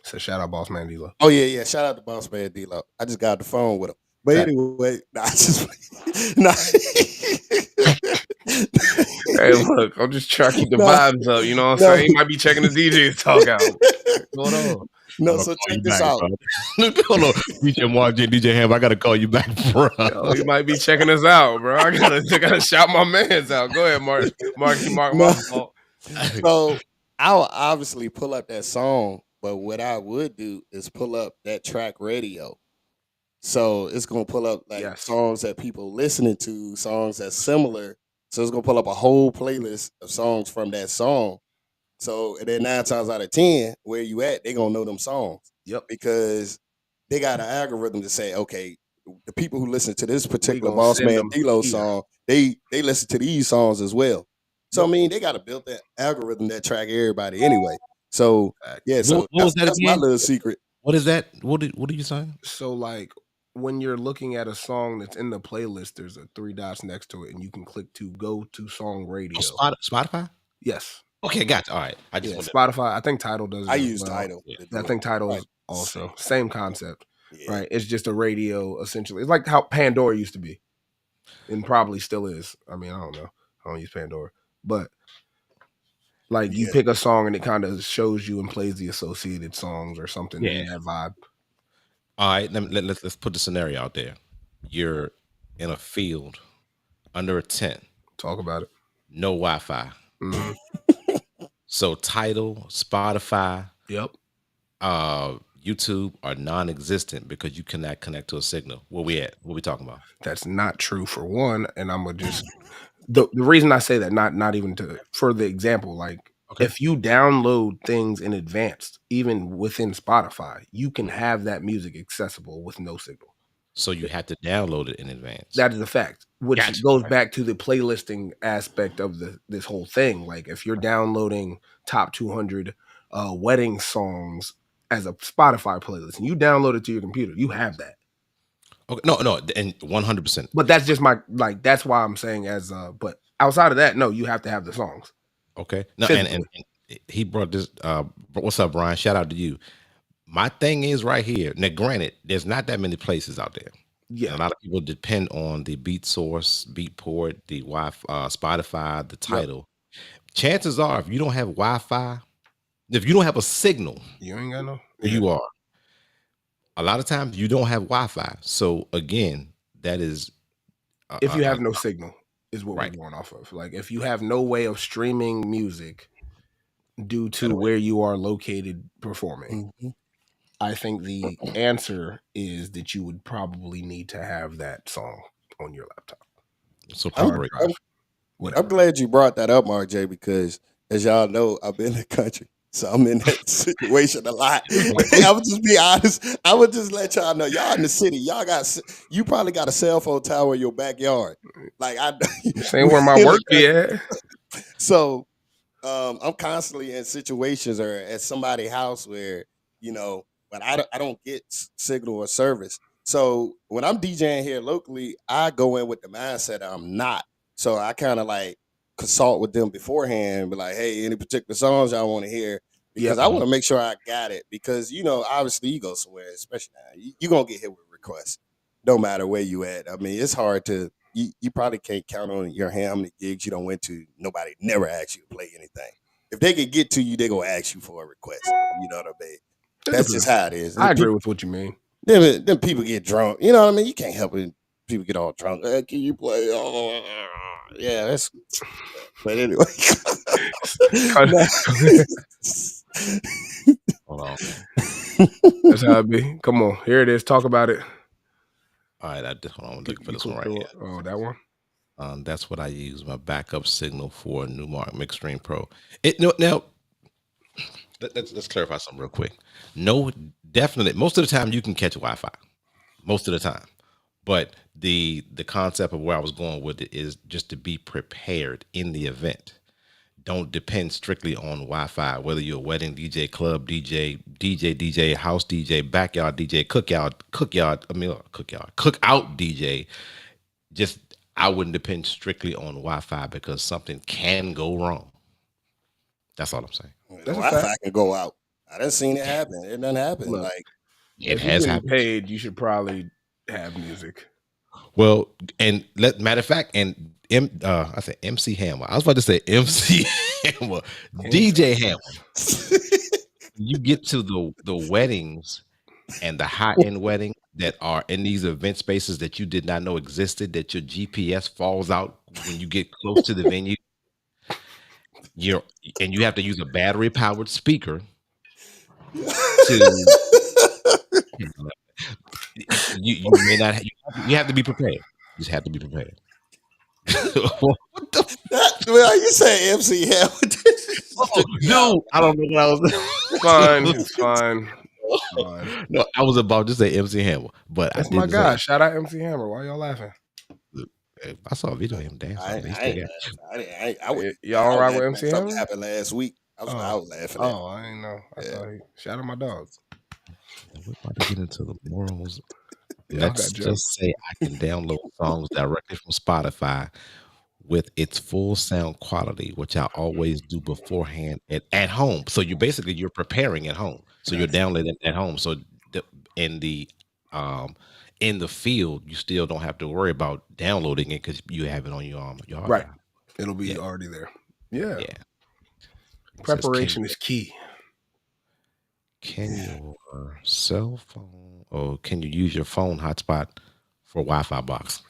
So shout out Boss Man D-Lo. Oh yeah, shout out to Boss Man D-Lo. I just got the phone with him. But anyway, Hey, look, I'm just trying to keep the vibes up. You know what I'm saying? He might be checking the DJ's talk out. What's going on? No, so check this out. Hold on, DJ Mark, DJ Ham, I gotta call you back, bro. Yo, he might be checking us out, bro. I gotta shout my man's out. Go ahead, Mark. My fault. So I'll obviously pull up that song, but what I would do is pull up that track radio. So it's gonna pull up like songs that people listening to, songs that's similar. So it's gonna pull up a whole playlist of songs from that song. So and then 9 times out of 10, where you at, they gonna know them songs. Yep. Because they got an algorithm to say, okay, the people who listen to this particular Boss Man D-Lo song, they listen to these songs as well. So I mean, they got to build that algorithm that track everybody anyway. So yeah, so that's my little secret. What is that? What are you saying? So like when you're looking at a song that's in the playlist, there's a 3 dots next to it, and you can click to go to song radio. Spotify? Yes. Okay, gotcha. All right. I just Spotify. I think Tidal does. I use Tidal. I think Tidal is also same concept, right? It's just a radio essentially. It's like how Pandora used to be, and probably still is. I mean, I don't know. I don't use Pandora, but like you pick a song and it kind of shows you and plays the associated songs or something in that vibe. All right, let's put the scenario out there. You're in a field under a tent. Talk about it. No Wi-Fi. Mm-hmm. So Tidal, Spotify, YouTube are non-existent because you cannot connect to a signal. Where we at? What we talking about? That's not true for one, and I'm gonna just the reason I say that, not even for the example, like if you download things in advance, even within Spotify, you can have that music accessible with no signal. So you have to download it in advance. That is a fact, which goes back to the playlisting aspect of this whole thing. Like if you're downloading top 200 wedding songs as a Spotify playlist and you download it to your computer, you have that. Okay, no, and 100%. But that's just that's why I'm saying but outside of that, no, you have to have the songs. Okay, no, and he brought this. What's up, Brian? Shout out to you. My thing is right here. Now, granted, there's not that many places out there. Yeah, and a lot of people depend on the beat source, Beatport, the Spotify, the title. Chances are, if you don't have Wi-Fi, if you don't have a signal, you ain't got no. Where you are. A lot of times you don't have Wi-Fi. So again, that is if you have no signal, is what right. we're going off of. Like if you have no way of streaming music due to where you are located performing, I think the answer is that you would probably need to have that song on your laptop. So I'm glad you brought that up, RJ, because as y'all know, I've been in the country. So I'm in that situation a lot. I would just be honest. I would just let y'all know, y'all in the city, you probably got a cell phone tower in your backyard. Like same where my work be at. So I'm constantly in situations or at somebody's house where, but I don't get signal or service. So when I'm DJing here locally, I go in with the mindset I'm not. So I kind of like consult with them beforehand, be like, hey, any particular songs y'all want to hear? Because I want to make sure I got it. Because, obviously you go somewhere, especially now, you're going to get hit with requests no matter where you at. I mean, it's hard to, you probably can't count on your hand how many gigs you don't went to. Nobody never asked you to play anything. If they can get to you, they're going to ask you for a request. You know what I mean? That's just how it is. I agree with what you mean. Then people get drunk. You know what I mean? You can't help it. People get all drunk. Can you play? Oh, yeah, that's. But anyway. Hold on. That's how it be. Come on, here it is. Talk about it. All right, hold on. I'm looking for this one right here. Oh, that one. That's what I use, my backup signal for Newmark Mixstream Pro. Now, let's clarify something real quick. No, definitely, most of the time you can catch Wi-Fi. Most of the time. But the concept of where I was going with it is just to be prepared in the event. Don't depend strictly on Wi-Fi, whether you're a wedding DJ, club DJ, house DJ, backyard DJ, cookout DJ. Just I wouldn't depend strictly on Wi-Fi because something can go wrong. That's all I'm saying. Wi-Fi can go out. I done seen it happen. It doesn't happen. Look, like it has happened. Paid, you should probably have music. Well, and matter of fact, and I said MC Hammer. I was about to say MC Hammer, DJ Hammer. You get to the weddings and the high-end wedding that are in these event spaces that you did not know existed, that your GPS falls out when you get close to the venue. You have to use a battery-powered speaker to. You may not. You have to be prepared. You just have to be prepared. What the? Well, you say MC Hammer? No, I don't know what I was. Fine, it's fine. No, I was about to say MC Hammer, but that's my guy. Shout out MC Hammer. Why y'all laughing? I saw a video of him dancing. Y'all rock with MC Hammer? Something happened last week. I was laughing. I didn't know. I saw shout out my dogs. We're about to get into the morals. Let's just say I can download songs directly from Spotify with its full sound quality, which I always do beforehand at home. So you're preparing at home. So you're downloading at home. So in the field, you still don't have to worry about downloading it because you have it on your hard right. drive. It'll be already there. Yeah. Preparation is key. Can your cell phone or can you use your phone hotspot for Wi-Fi box?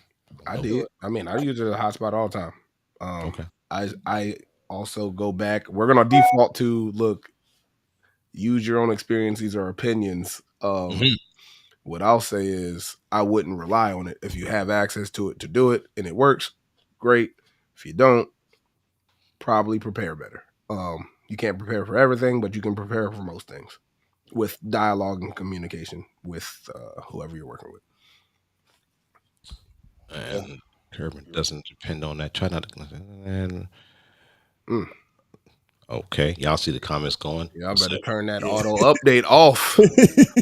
I did. I mean, I use it as a hotspot all the time. Okay. I also go back. We're gonna default to use your own experiences or opinions. What I'll say is I wouldn't rely on it. If you have access to it to do it and it works, great. If you don't, probably prepare better. You can't prepare for everything, but you can prepare for most things with dialogue and communication with whoever you're working with. And Kermit doesn't depend on that. Try not to. Okay, y'all see the comments going. Y'all better turn that auto update off.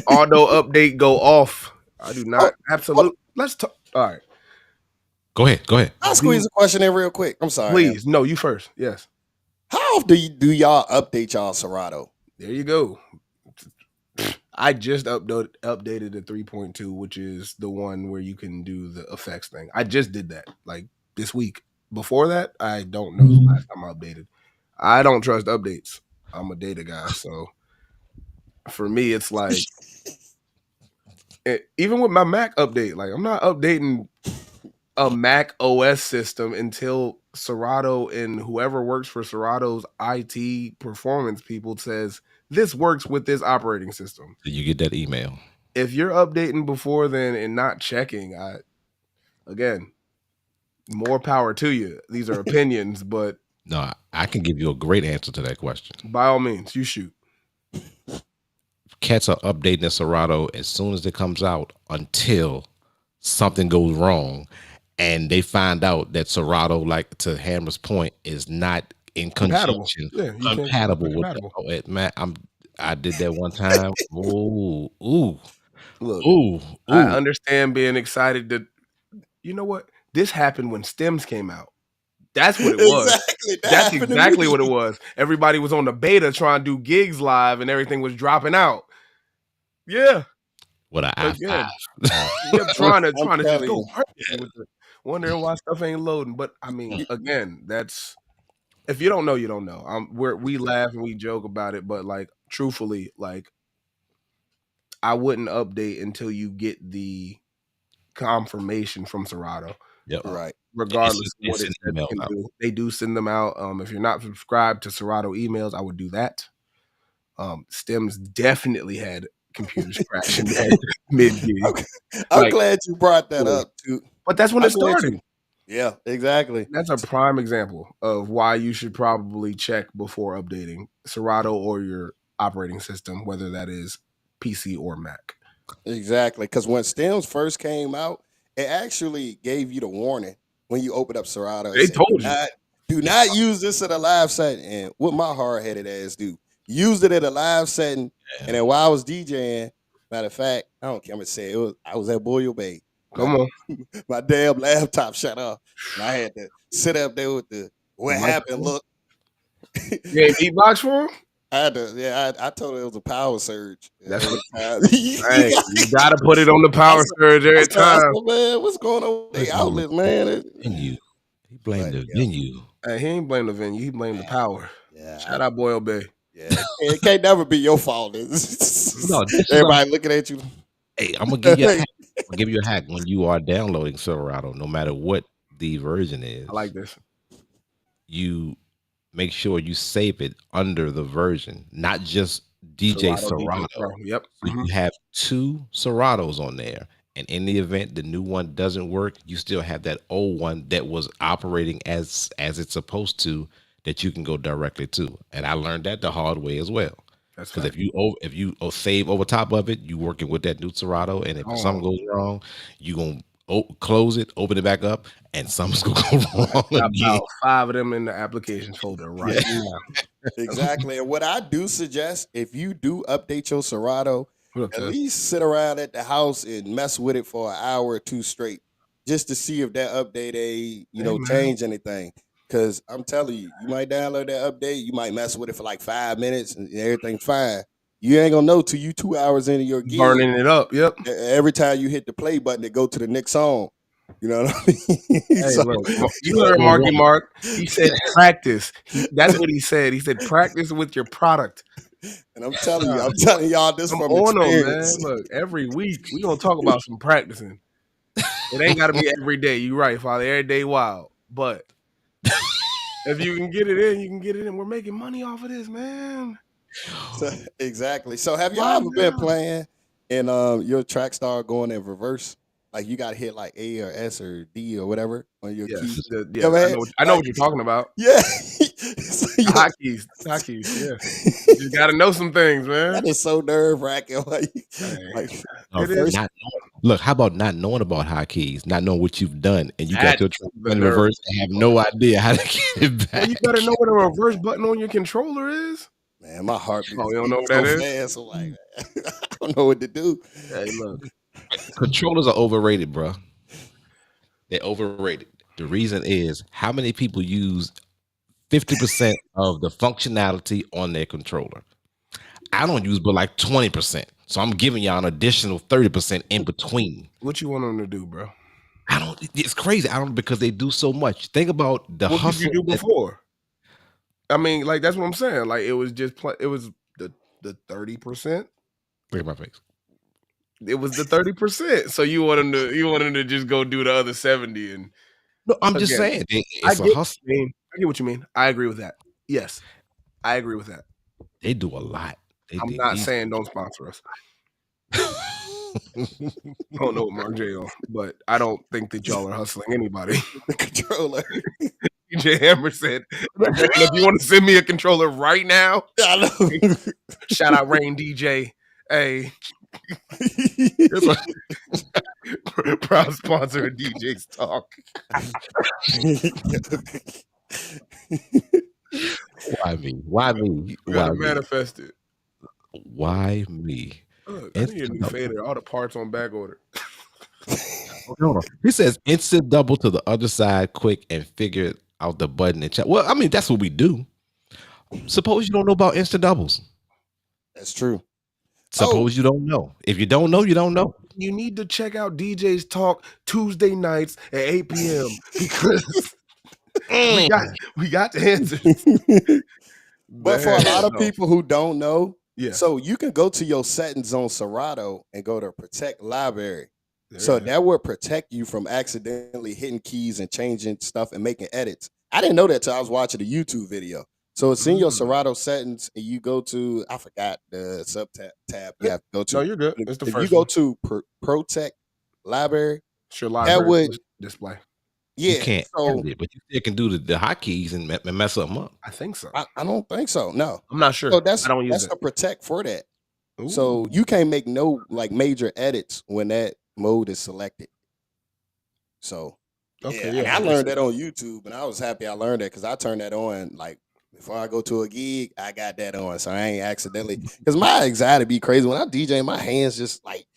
Auto update go off. I do not. Absolutely. let's talk. All right. Go ahead. I'll squeeze a question in real quick. I'm sorry. Please. No, you first. Yes. How often do y'all update y'all Serato? There you go. I just updated the 3.2, which is the one where you can do the effects thing. I just did that like this week. Before that, I don't know the last time I updated. I don't trust updates. I'm a data guy, so for me, it's like even with my Mac update, like I'm not updating a Mac OS system until Serato and whoever works for Serato's IT performance people says this works with this operating system. So you get that email. If you're updating before then and not checking, again, more power to you. These are opinions, but no, I can give you a great answer to that question. By all means, you shoot. Cats are updating the Serato as soon as it comes out until something goes wrong, and they find out that Serato, like to Hammer's point, is not in conjunction compatible with it. Man, I did that one time. Look, I understand being excited to. You know what? This happened when Stems came out. That's what it was. Exactly. That's exactly what it was. Everybody was on the beta trying to do gigs live, and everything was dropping out. Yeah. What an i5. Trying to just go crazy with it, wondering why stuff ain't loading. But I mean, again, that's if you don't know, you don't know. We laugh and we joke about it, but like truthfully, like I wouldn't update until you get the confirmation from Serato. Yep. Right. Regardless of what it can do. They do send them out. If you're not subscribed to Serato emails, I would do that. Stems definitely had computers crashing mid-gig. I'm glad you brought that up too. But that's when it started. Yeah, exactly. That's a prime example of why you should probably check before updating Serato or your operating system, whether that is PC or Mac. Exactly, because when Stems first came out, it actually gave you the warning when you open up Serato. They told you. Do not use this at a live setting. And what my hard-headed ass do, used it at a live setting, and then while I was DJing, matter of fact, I don't care. I'm gonna say I was at Boyle Bay. Come on. My damn laptop shut off. And I had to sit up there with the what happened look. You ain't beatbox for him? I had to, I told her it was a power surge. That's what hey, you gotta put it on the power surge every time. Man, what's going on with the outlet, man? Venue. He blamed the venue. Hey, he ain't blame the venue. He blamed the power. Yeah. Shout out Boyle Bay. Yeah, it can't never be your fault. No, everybody looking at you. Hey, I'm gonna give you a hack. I'll give you a hack when you are downloading Serato, no matter what the version is. I like this. You make sure you save it under the version, not just DJ Serato. Yep. So you have two Seratos on there. And in the event the new one doesn't work, you still have that old one that was operating as it's supposed to, that you can go directly to. And I learned that the hard way as well. Because if you save over top of it, you working with that new Serato, and if something goes wrong, you gonna close it, open it back up, and something's gonna go wrong. About 5 of them in the applications folder right now. Exactly. And what I do suggest, if you do update your Serato, at least sit around at the house and mess with it for an hour or two straight, just to see if that update change anything. Because I'm telling you, you might download that update, you might mess with it for like 5 minutes, and everything's fine. You ain't gonna know till you 2 hours into your gig, burning it up. Yep. Every time you hit the play button, it go to the next song. You know what I mean? Hey, look, you heard Marky Mark. He said practice. That's what he said. He said practice with your product. And I'm telling y'all this from Man. experience. Look, every week we gonna talk about some practicing. It ain't gotta be every day. You're right, Father. Every day wild, but if you can get it in, you can get it in. We're making money off of this, man. So, exactly. So have y'all ever been playing and your track start going in reverse? Like you got to hit like A or S or D or whatever on your keys. I know what you're talking about. Yeah. Hotkeys. Yeah. You got to know some things, man. That is so nerve wracking. Look, how about not knowing about hotkeys, not knowing what you've done, and you got your track in reverse and have no idea how to get it back? Well, you got to know what a reverse button on your controller is. Man, my heart beats you don't know what that is? fast, so like, I don't know what to do. Hey, look. Controllers are overrated, bro. They're overrated. The reason is how many people use 50% of the functionality on their controller. I don't use but like 20%. So I'm giving y'all an additional 30% in between. What you want them to do, bro? I don't. It's crazy. I don't because they do so much. Think about the What hustle. did you do before? I mean, like that's what I'm saying. Like it was just it was the 30%. Look at my face. It was the 30%. So you want them to just go do the other 70 and no, I'm just saying it's a hustle. I get what you mean. I agree with that. Yes, I agree with that. They do a lot. I'm not saying don't sponsor us. I don't know what Mark J on, but I don't think that y'all are hustling anybody. The controller. DJ Hammer said, if you want to send me a controller right now, I know. Shout out Rain DJ. Hey. Proud sponsor of DJ's Talk. Why me? Why me? You gotta manifest it. Why me? Look, I need a new fader. All the parts on back order. Hold on. He says instant double to the other side quick and figure out the button and check. Well, I mean, that's what we do. Suppose you don't know about instant doubles. That's true. Suppose you don't know. If you don't know, you don't know. You need to check out DJ's Talk Tuesday nights at 8 p.m. because we got the answers. But for a lot of people who don't know, yeah. So you can go to your settings on Serato and go to protect library. So that will protect you from accidentally hitting keys and changing stuff and making edits. I didn't know that till I was watching a YouTube video. So it's in your Serato settings, and you go to, I forgot the sub tab you have to go to. No, you're good. It's the if first you go to protect library, it's your library that would display. Yeah, you can't edit it, but you still can do the hotkeys and mess them up. I think so. I don't think so. No, I'm not sure. So that's I don't use it. a protect for that. Ooh. So you can't make no like major edits when that mode is selected. So yeah, I learned that on YouTube, and I was happy I learned that because I turned that on like before I go to a gig. I got that on, so I ain't accidentally because my anxiety be crazy when I DJ. My hands just like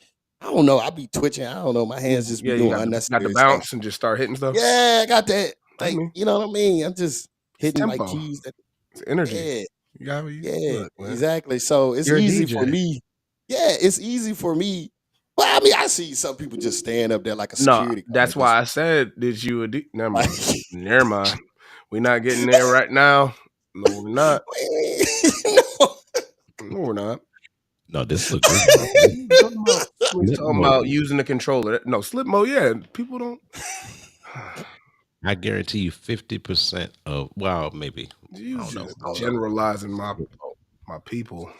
I don't know. I be twitching. I don't know. My hands just be doing unnecessary. Got the bounce stuff. And just start hitting stuff. Yeah, I got that. Like you know what I mean. I'm just hitting like keys. It's energy. Yeah. You got what Exactly. So it's easy for me. Yeah, it's easy for me. Well, I mean, I see some people just stand up there like a security. No, that's why I said, "Did you?" Never mind. Never mind. We're not getting there right now. No, we're not. No, we're not. No, this looks good. We're talking about using the controller. No, slip mode. Yeah, people don't. I guarantee you 50% of maybe. I don't know. Generalizing my people.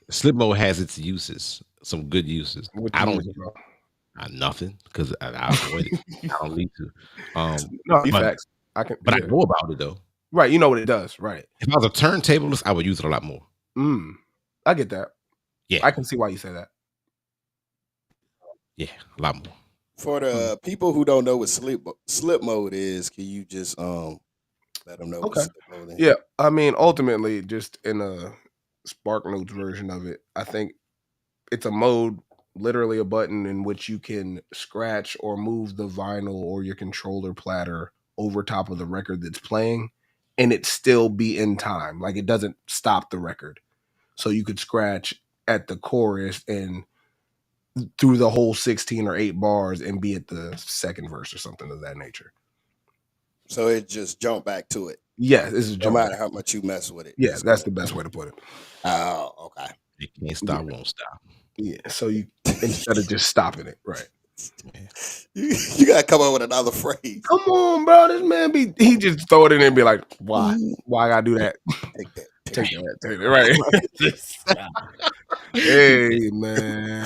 Slip mode has its uses, some good uses. I don't nothing because I avoid it. I don't need to. No, facts. I know about it though. Right, you know what it does. Right. If I was a turntablist, I would use it a lot more. I get that. Yeah, I can see why you say that. Yeah, a lot more. For the people who don't know what slip mode is, can you just let them know what slip mode is? Yeah, I mean, ultimately, just in a Spark Notes version of it, I think it's a mode, literally a button in which you can scratch or move the vinyl or your controller platter over top of the record that's playing, and it still be in time. Like it doesn't stop the record. So you could scratch at the chorus and through the whole 16 or 8 bars and be at the second verse or something of that nature. So it just jump back to it. Yeah, this is no matter how much you mess with it. Yeah, that's the best way to put it. Oh, okay. It can't stop, won't stop. Yeah, so you instead of just stopping it, right? You gotta come up with another phrase. Come on, bro. This man he just throw it in and be like, why? Why I gotta do that? Take that. Right. Hey, man.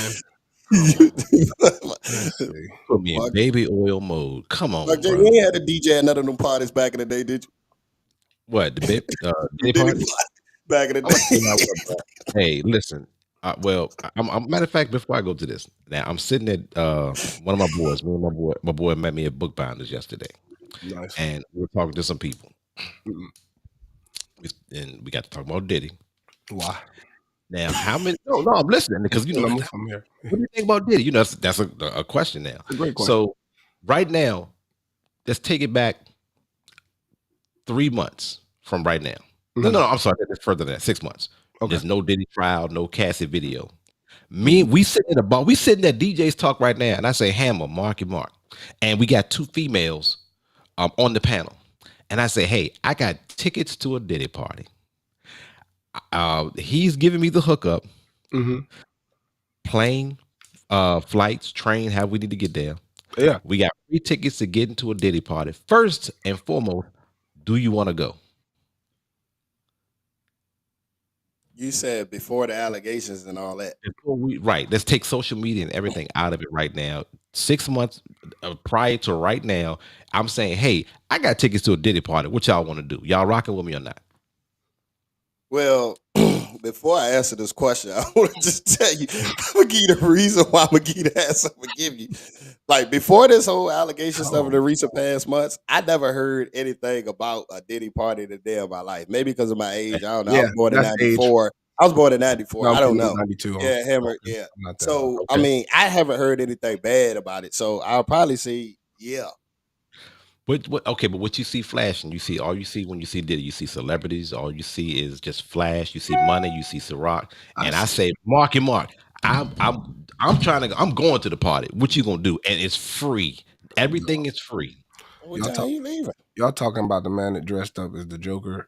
Put me in baby oil mode. Come on, bro. You ain't had a DJ at none of them parties back in the day, did you? What, the day party? Back in the day. Hey, listen. Matter of fact, before I go to this, now I'm sitting at one of my boys. Me and my boy met me at Bookbinders yesterday. Nice. And we're talking to some people. And we got to talk about Diddy. Why? Now, how many? No, I'm listening because I'm here. What do you think about Diddy? That's a question now. It's a great question. So right now, let's take it back 3 months from right now. No, I'm sorry. That's further than that. 6 months. Okay. There's no Diddy trial, no Cassie video. We sitting at DJ's Talk right now, and I say, Hammer, Marky Mark, and we got 2 females on the panel, and I say, hey, I got tickets to a Diddy party. He's giving me the hookup, plane, flights, train, how we need to get there. Yeah, we got free tickets to get into a Diddy party. First and foremost, do you want to go? You said before the allegations and all that. Right. Let's take social media and everything out of it right now. 6 months prior to right now, I'm saying, hey, I got tickets to a Diddy party. What y'all want to do? Y'all rocking with me or not? Well, before I answer this question, I want to just tell you, I'm going to give you the reason why I'm going to give you the answer I'm going to give you. Like, before this whole allegation stuff in the recent past months, I never heard anything about a Diddy party in a day of my life. Maybe because of my age. I don't know. I was born in 94. Age. I was born in 94. No, I don't know. 92. Yeah, Hammer. Yeah. So, okay. I mean, I haven't heard anything bad about it. So, I'll probably say, yeah. But what you see flashing, all you see when you see Diddy, you see celebrities, all you see is just flash, you see money, you see Ciroc, and I say, Mark, I'm going to the party. What you gonna do? And it's free. Everything is free. What time you leaving? Y'all talking about the man that dressed up as the Joker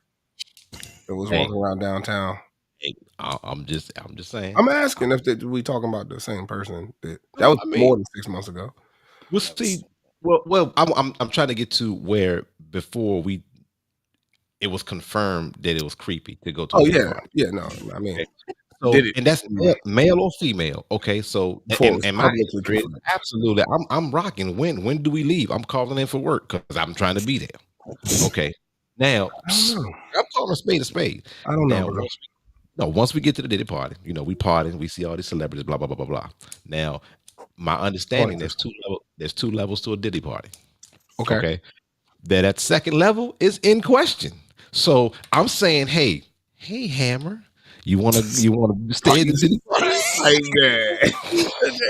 that was walking around downtown? Hey, I'm just saying. I'm asking if we talking about the same person that was more than 6 months ago. We'll see. Well, I'm trying to get to where before it was confirmed that it was creepy to go to. Oh yeah, party. Yeah. No, I mean, okay. So and that's male or female. Okay, so and my absolutely, I'm rocking. When do we leave? I'm calling in for work because I'm trying to be there. Okay, now I'm calling a spade a spade. I don't know. Once we get to the Diddy party, we party, we see all these celebrities, blah blah blah blah blah. Now, my understanding there's 2 levels to a Diddy party. Okay. That second level is in question. So I'm saying, hey Hammer, you wanna stay in the Diddy party?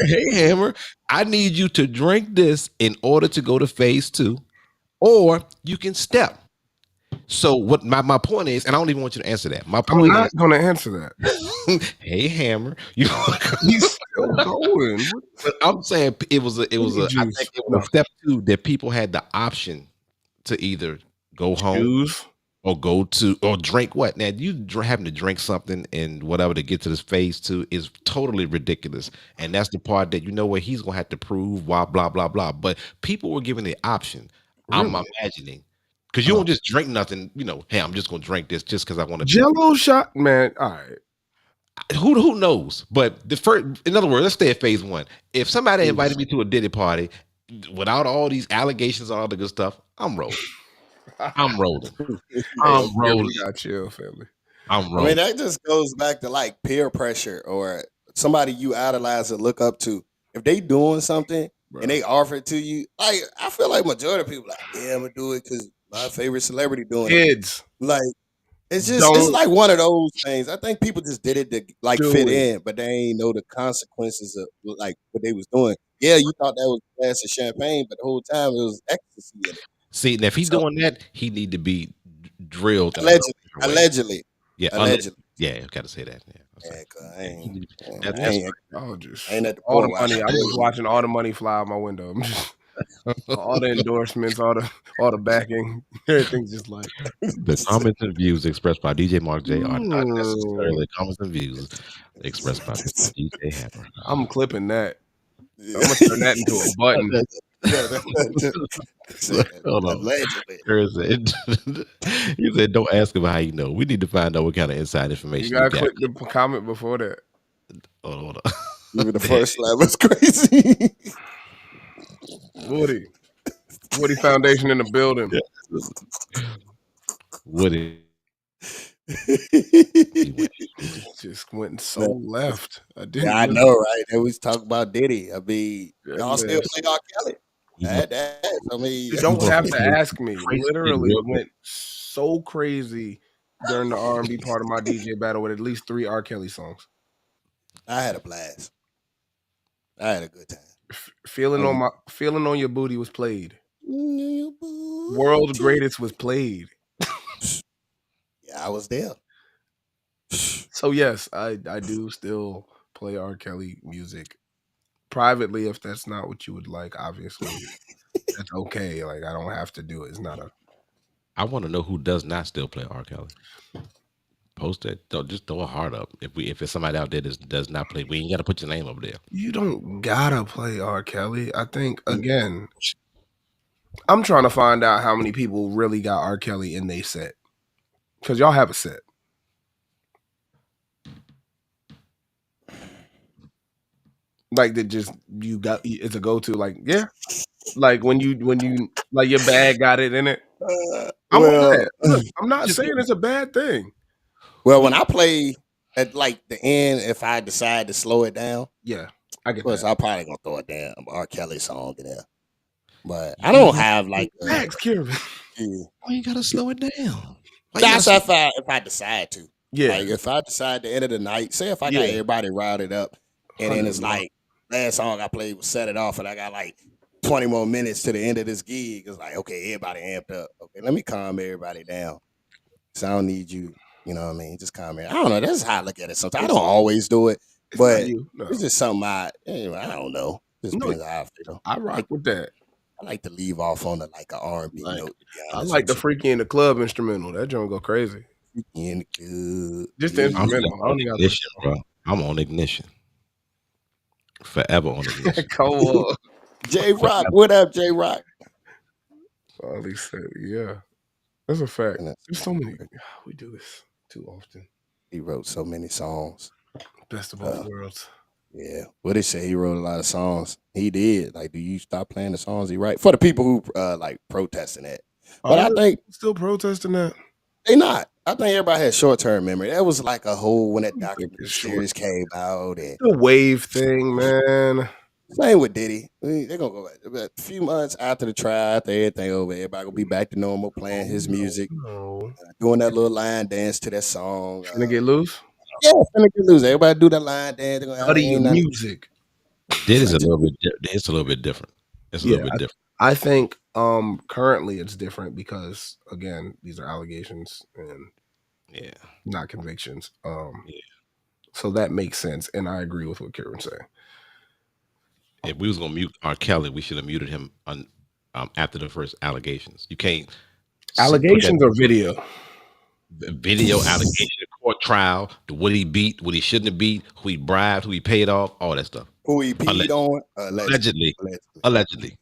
Hey Hammer, I need you to drink this in order to go to phase 2, or you can step. So what my point is, and I don't even want you to answer that. My point I'm not going to answer that. Hey Hammer, he's still going. But I'm saying it was I think it was step 2 that people had the option to either go home or go to or drink what. Now you having to drink something and whatever to get to this phase 2 is totally ridiculous, and that's the part that where he's gonna have to prove blah blah blah blah. But people were given the option. Really? I'm imagining. Because you don't just drink nothing, hey, I'm just going to drink this just because I want to. Jello shot, man. All right. Who knows? But in other words, let's stay at phase 1. If somebody invited me to a Diddy party without all these allegations and all the good stuff, I'm rolling. I'm rolling. I'm rolling. You got chill, family. I'm rolling. I mean, that just goes back to like peer pressure or somebody you idolize and look up to. If they doing something and they offer it to you, like I feel like majority of people like, yeah, I'm gonna do it because my favorite celebrity doing it. Like it's like one of those things. I think people just did it to like fit in, but they ain't know the consequences of like what they was doing. Yeah, you thought that was a glass of champagne, but the whole time it was ecstasy in it. See, and if he's doing that, he need to be drilled. Allegedly. Yeah, allegedly. Yeah, I gotta say that. I ain't at the all the money. I'm just watching all the money fly out my window. I'm just all the endorsements, all the backing, everything's just like the comments and views expressed by DJ Mark J are not necessarily comments and views expressed by DJ Hammer. I'm clipping that. I'm gonna turn that into a button. Hold on. He said, "Don't ask him how you know. We need to find out what kind of inside information." You gotta click the comment before that. Hold on. Even the first slide was crazy. Woody Foundation in the building. Yeah. Woody. Just went so left. I know, right? They was talking about Diddy. I mean, y'all still play R. Kelly. I mean, you don't have to ask me. Literally went so crazy during the R&B part of my DJ battle with at least 3 R. Kelly songs. I had a blast. I had a good time. Feeling on your booty was played. World's Booty. Greatest was played. Yeah, I was there. So yes, I do still play R. Kelly music privately if that's not what you would like. Obviously, that's okay. Like I don't have to do it. It's not a. I want to know who does not still play R. Kelly. Post it. Don't just throw a heart up. If it's somebody out there that does not play, we ain't got to put your name up there. You don't gotta play R. Kelly. I think again, I'm trying to find out how many people really got R. Kelly in they set because y'all have a set. Like that, just you got it's a go to. Like yeah, like when you like your bag got it in it. I'm on Well, that. Look, I'm not saying it's a bad thing. well, when I play at like the end, if I decide to slow it down, Yeah, I get course, that. I'm probably gonna throw a damn R. Kelly song in there. But I don't have like Max Kieran. Why you gotta slow it down? That's if I decide to. Yeah, Like if I decide to end of the night, say if I got Yeah. everybody routed up, and then it's 100%. like last song I played was Set It Off, and I got like 20 more minutes to the end of this gig. It's like, okay, everybody amped up. Okay, let me calm everybody down. So I don't need you, you know what I mean? Just calm it. I don't know. That's how I look at it sometimes. I don't always do it, It's not but you. No, it's just something anyway, I don't know. Just No, depends how I feel. I rock with that. I like to leave off on like an R&B Like, note. To be I honest like the with Freaky in the Club instrumental. That joint go crazy. you. In good. Just the I'm instrumental. I don't even got ignition, bro. I'm on ignition. Forever on ignition. Come on. J Rock, what up, J Rock? At least said, yeah. That's a fact. And There's so many. We do this too often. he wrote so many songs. Best of both worlds. Yeah. What they say, he wrote a lot of songs. He did. Like, do you stop playing the songs he write? For the people who like protesting that. But I think still protesting that. they not. I think everybody has short term memory. That was like a whole when that think documentary it's short. series came out, and The wave thing, man. same with Diddy. They're gonna go back. A few months after the trial, after everything over, everybody gonna be back to normal, playing his music, No. doing that little line dance to that song. Finna get loose. Yeah, finna get loose. Everybody do that line dance. They're gonna Study your ain't nothing. music. Diddy's a little bit. It's a little bit different. It's a little bit different. I think currently it's different because again, these are allegations and not convictions. So that makes sense, and I agree with what Kieran's saying. If we was gonna mute R. Kelly, we should have muted him on after the first allegations. You can't Allegations or video? Video allegation, court trial, what he beat, what he shouldn't have beat, who he bribed, who he paid off, all that stuff. Who he peed on? Allegedly.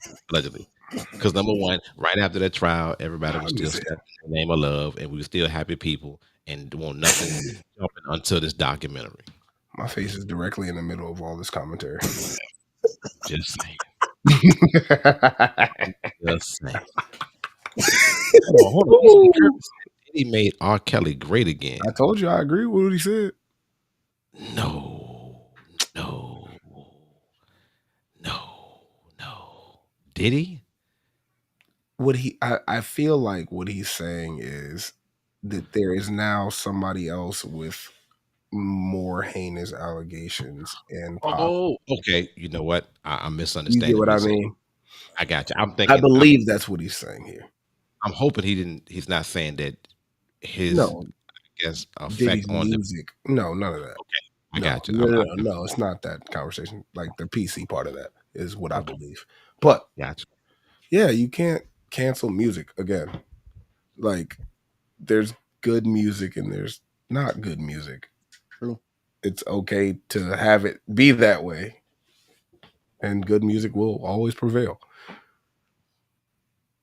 Because number one, right after that trial, everybody was still in the name of love, and we were still happy people, and want nothing jumping until this documentary. My face is directly in the middle of all this commentary. Just saying. Just saying. Hold on. He made R. Kelly great again. I told you I agree with what he said. No. Did he? I feel like what he's saying is that there is now somebody else with more heinous allegations and okay. You know what? I'm misunderstanding. You get what I mean? I got you. I'm thinking. I believe that's what he's saying here. I'm hoping he's not saying that his I guess effect on music. No, none of that. Okay, I got you. No, it's not that conversation. Like the PC part of that is what I believe. But gotcha. Yeah, you can't cancel music again. Like there's good music and there's not good music. True. It's okay to have it be that way, and good music will always prevail.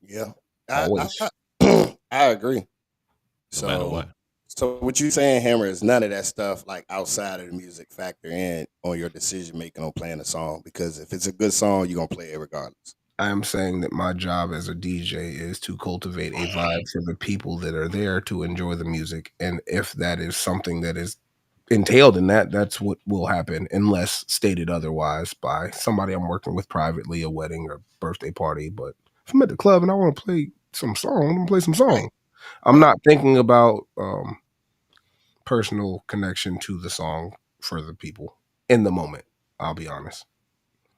Yeah, always. I agree. No matter what. So what you saying, Hammer, is none of that stuff like outside of the music factor in on your decision making on playing a song, because if it's a good song, you're gonna play it regardless. I am saying that my job as a DJ is to cultivate a vibe for the people that are there to enjoy the music, and if that is something that is entailed in that, that's what will happen, unless stated otherwise by somebody I'm working with privately, a wedding or birthday party. But if I'm at the club and I want to play some song, I'm gonna play some song. I'm not thinking about personal connection to the song for the people in the moment. I'll be honest.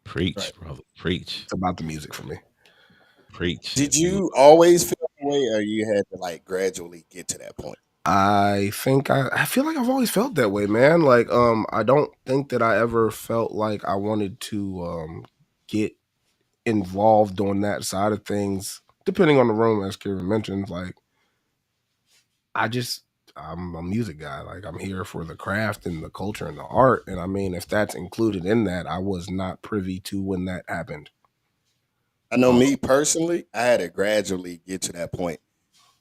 Preach, Right. brother. Preach. It's about the music for me. Preach. Did And you you always feel that way, or you had to like gradually get to that point? I think I feel like I've always felt that way, man. Like I don't think that I ever felt like I wanted to get involved on that side of things, depending on the room, as Kieran mentioned. Like I just I'm a music guy. Like I'm here for the craft and the culture and the art. And I mean, if that's included in that, I was not privy to when that happened. I know me personally, I had to gradually get to that point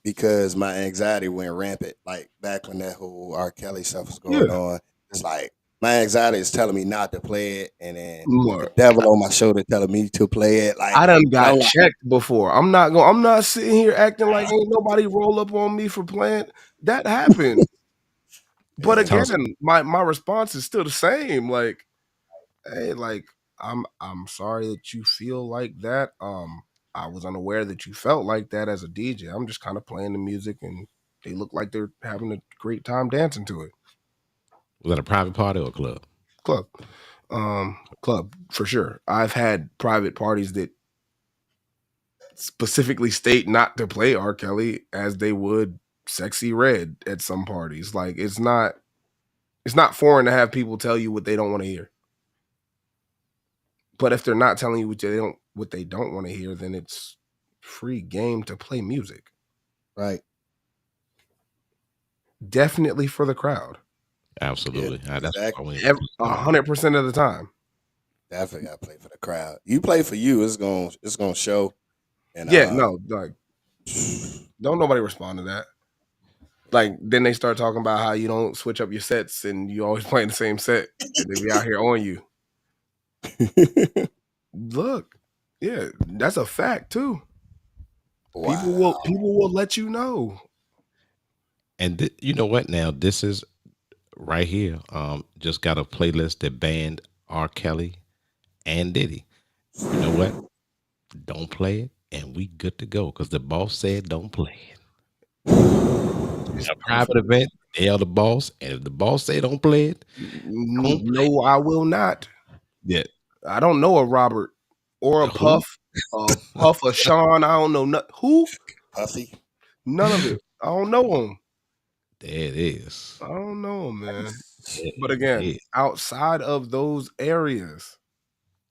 because my anxiety went rampant. Like back when that whole R. Kelly stuff was going Yeah. on, it's like my anxiety is telling me not to play it, and then the Look, devil on my shoulder telling me to play it. Like, I done and I'm got like, checked before. I'm not sitting here acting like ain't nobody roll up on me for playing. That happened. But yeah, tell us, again, my response is still the same. Like, hey, like I'm sorry that you feel like that. I was unaware that you felt like that as a DJ. I'm just kind of playing the music and they look like they're having a great time dancing to it. was that a private party or a club? Club. Club for sure. I've had private parties that specifically state not to play R. Kelly as they would Sexy Red at some parties. Like it's not foreign to have people tell you what they don't want to hear. But if they're not telling you what they don't want to hear, then it's free game to play music. right, Definitely for the crowd. yeah, Absolutely. That's exactly. probably 100% of the time. Definitely got to play for the crowd. You play for you, it's gonna show. And Yeah, no, like don't nobody respond to that. Like then they start talking about how you don't switch up your sets and you always playing the same set and they be out here on you. Look, yeah, that's a fact too. wow, People will let you know. and you know what? Now this is right here. Just got a playlist that banned R. Kelly and Diddy. You know what? Don't play it, and we good to go because the boss said don't play it. It's A private event, they are the boss, and if the boss say don't play it, don't play no, I will not. it. I don't know a Robert or Who? a Puff, a Sean. I don't know who. Puffy. None of it. I don't know them. There it is. I don't know 'em, man. There But it again, is. outside of those areas,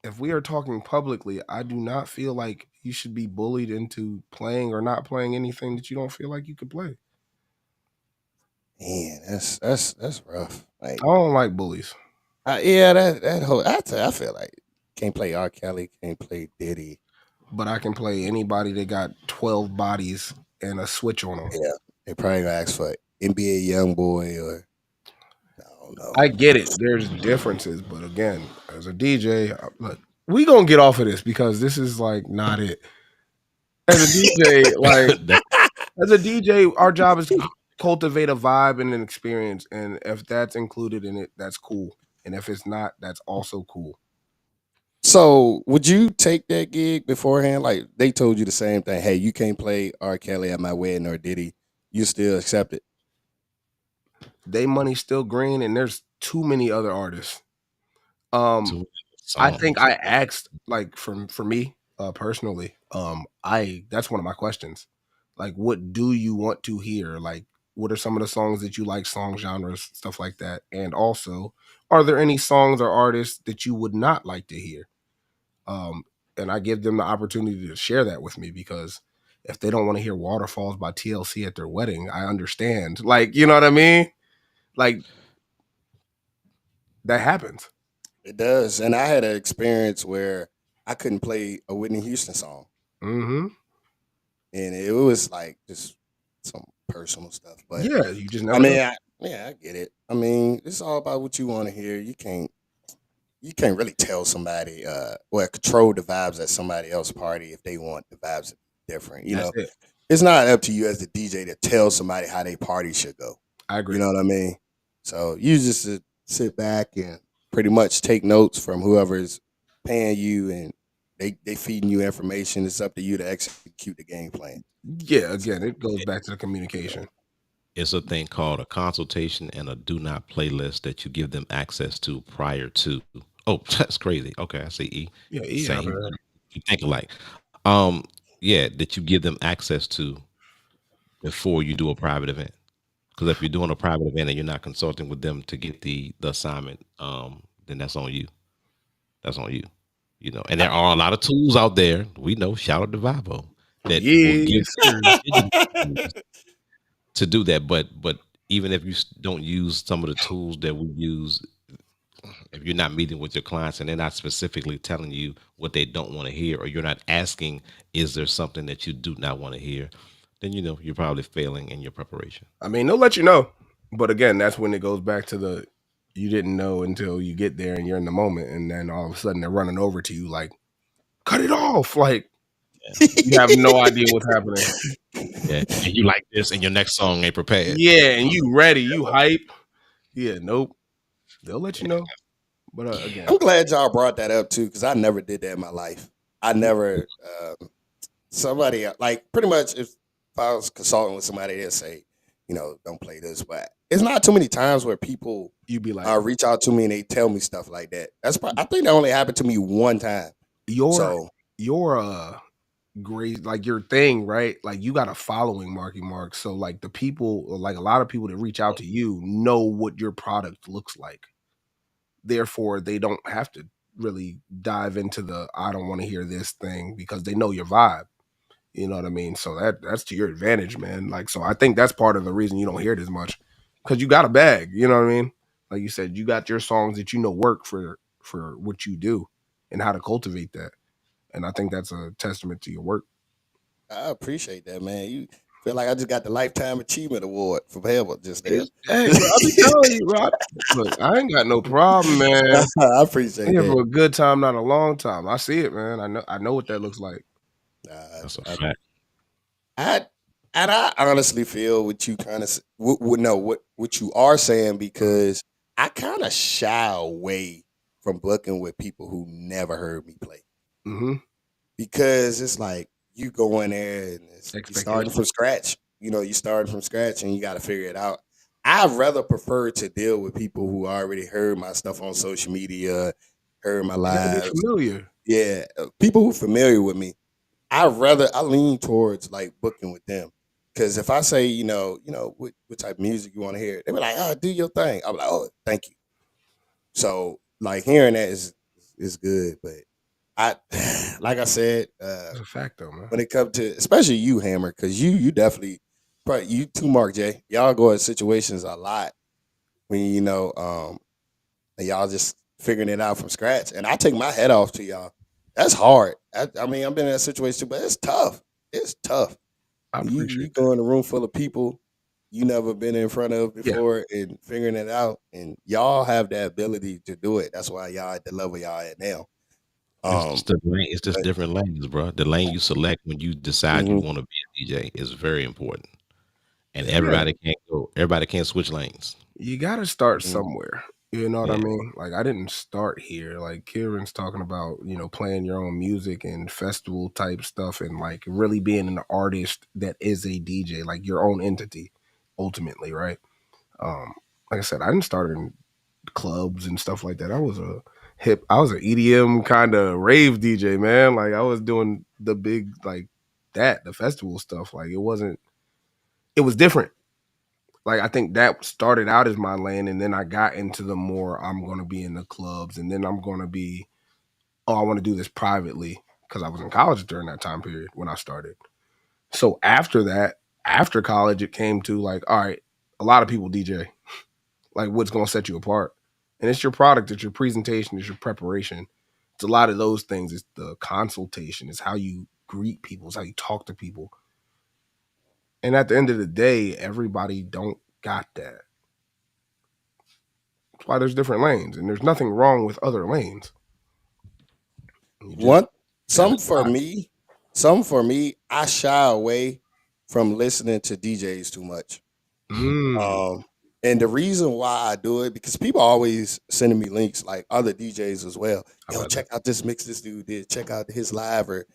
if we are talking publicly, I do not feel like you should be bullied into playing or not playing anything that you don't feel like you could play. Man, that's rough. Like, I don't like bullies, yeah, that whole I feel like can't play R. Kelly, can't play Diddy. but I can play anybody that got 12 bodies and a switch on them. Yeah, they probably gonna ask for NBA YoungBoy or I don't know. I get it. There's differences, but again, as a DJ, look, we gonna get off of this because this is like not it. As a DJ, like That- as a DJ, our job is to cultivate a vibe and an experience, and if that's included in it, that's cool. And if it's not, that's also cool. So, would you take that gig beforehand? Like they told you the same thing. Hey, you can't play R. Kelly at my wedding or Diddy. You still accept it? They money's still green, and there's too many other artists. Too many I think songs. I asked like for me personally, I that's one of my questions. Like, what do you want to hear? Like, what are some of the songs that you like, song genres, stuff like that? And also, are there any songs or artists that you would not like to hear? Um, and I give them the opportunity to share that with me because if they don't want to hear Waterfalls by TLC at their wedding, I understand. Like, you know what I mean? Like that happens. It does. And I had an experience where I couldn't play a Whitney Houston song. Mm-hmm. And it was like just some personal stuff. But Yeah, you just I never know. mean, I get it. I mean, it's all about what you want to hear. You can't really tell somebody or control the vibes at somebody else's party if they want the vibes to be different. That's it. It's not up to you as the DJ to tell somebody how their party should go. I agree. You know what I mean? So you just sit back and pretty much take notes from whoever's paying you, and they feeding you information. It's up to you to execute the game plan. Yeah, again, it goes back to the communication. It's a thing called a consultation and a do not playlist that you give them access to prior to. Oh, that's crazy. Okay, I see E. Yeah, yeah. Same. You think alike. Um, yeah, that you give them access to before you do a private event. Because if you're doing a private event and you're not consulting with them to get the assignment, then that's on you. That's on you. You know, and there are a lot of tools out there. We know, shout out to Vivo, that will give Yes, sir. to do that. But even if you don't use some of the tools that we use, if you're not meeting with your clients and they're not specifically telling you what they don't want to hear, or you're not asking, is there something that you do not want to hear, then you know you're probably failing in your preparation. I mean, they'll let you know, but again, that's when it goes back to the you didn't know until you get there and you're in the moment, and then all of a sudden they're running over to you like, cut it off, like you have no idea what's happening. Yeah, and you like this, and your next song ain't prepared. Yeah, and you ready, you hype. Yeah, nope. They'll let you know. But again, I'm glad y'all brought that up too, because I never did that in my life. I never somebody like pretty much if I was consulting with somebody, they'd say, don't play this. But it's not too many times where people you be like, reach out to me and they tell me stuff like that. I think that only happened to me one time. Your great, like your thing, right? Like you got a following, Marky Mark. So like the people, like a lot of people that reach out to you know what your product looks like. Therefore, they don't have to really dive into the I don't want to hear this thing because they know your vibe. You know what I mean? So that's to your advantage, man. Like, so I think that's part of the reason you don't hear it as much because you got a bag. You know what I mean? Like you said, you got your songs that you know work for what you do and how to cultivate that. And I think that's a testament to your work. I appreciate that, man. You feel like I just got the Lifetime Achievement Award from Hell just there. Hey, bro, I be telling you, bro. Look, I ain't got no problem, man. I appreciate I'm here that. for a good time, not a long time. I see it, man. I know what that looks like. That's a fact. I honestly feel what you kind of what you are saying, because I kind of shy away from booking with people who never heard me play, because it's like you go in there and you starting from scratch. You starting from scratch and you got to figure it out. I'd rather prefer to deal with people who already heard my stuff on social media, heard my lives. Familiar. Yeah, people who familiar with me. I lean towards like booking with them, because if I say, what type of music you want to hear, they be like, oh, do your thing. I'm like, oh, thank you. So like hearing that is good, but I like I said, it's a fact though, man. When it comes to especially you, Hammer, because you definitely, probably you too, Mark J. Y'all go in situations a lot when and y'all just figuring it out from scratch, and I take my head off to y'all. That's hard. I mean, I've been in that situation, but it's tough. It's tough. I appreciate You go in a room full of people you never been in front of before and figuring it out, and y'all have the ability to do it. That's why y'all at the level y'all at now. It's just different lanes, bro. The lane you select when you decide you want to be a DJ is very important, and everybody can't switch lanes. You got to start somewhere. You know what I mean? Like I didn't start here. Like Kieran's talking about, playing your own music and festival type stuff and like really being an artist that is a DJ, like your own entity ultimately, right? Like I said, I didn't start in clubs and stuff like that. I was an EDM kind of rave DJ, man. Like I was doing the big, like the festival stuff. Like it was different. Like I think that started out as my lane, and then I got into the more I'm going to be in the clubs, and then I'm going to be, I want to do this privately because I was in college during that time period when I started. So after that, after college, it came to like, all right, a lot of people DJ. Like what's going to set you apart? And it's your product, it's your presentation, it's your preparation. It's a lot of those things. It's the consultation, it's how you greet people, it's how you talk to people. And at the end of the day, everybody don't got that. That's why there's different lanes, and there's nothing wrong with other lanes. Some for me, I shy away from listening to DJs too much. And the reason why I do it, because people always sending me links, like other DJs as well. Yo, check out this mix this dude did. Check out his live. Or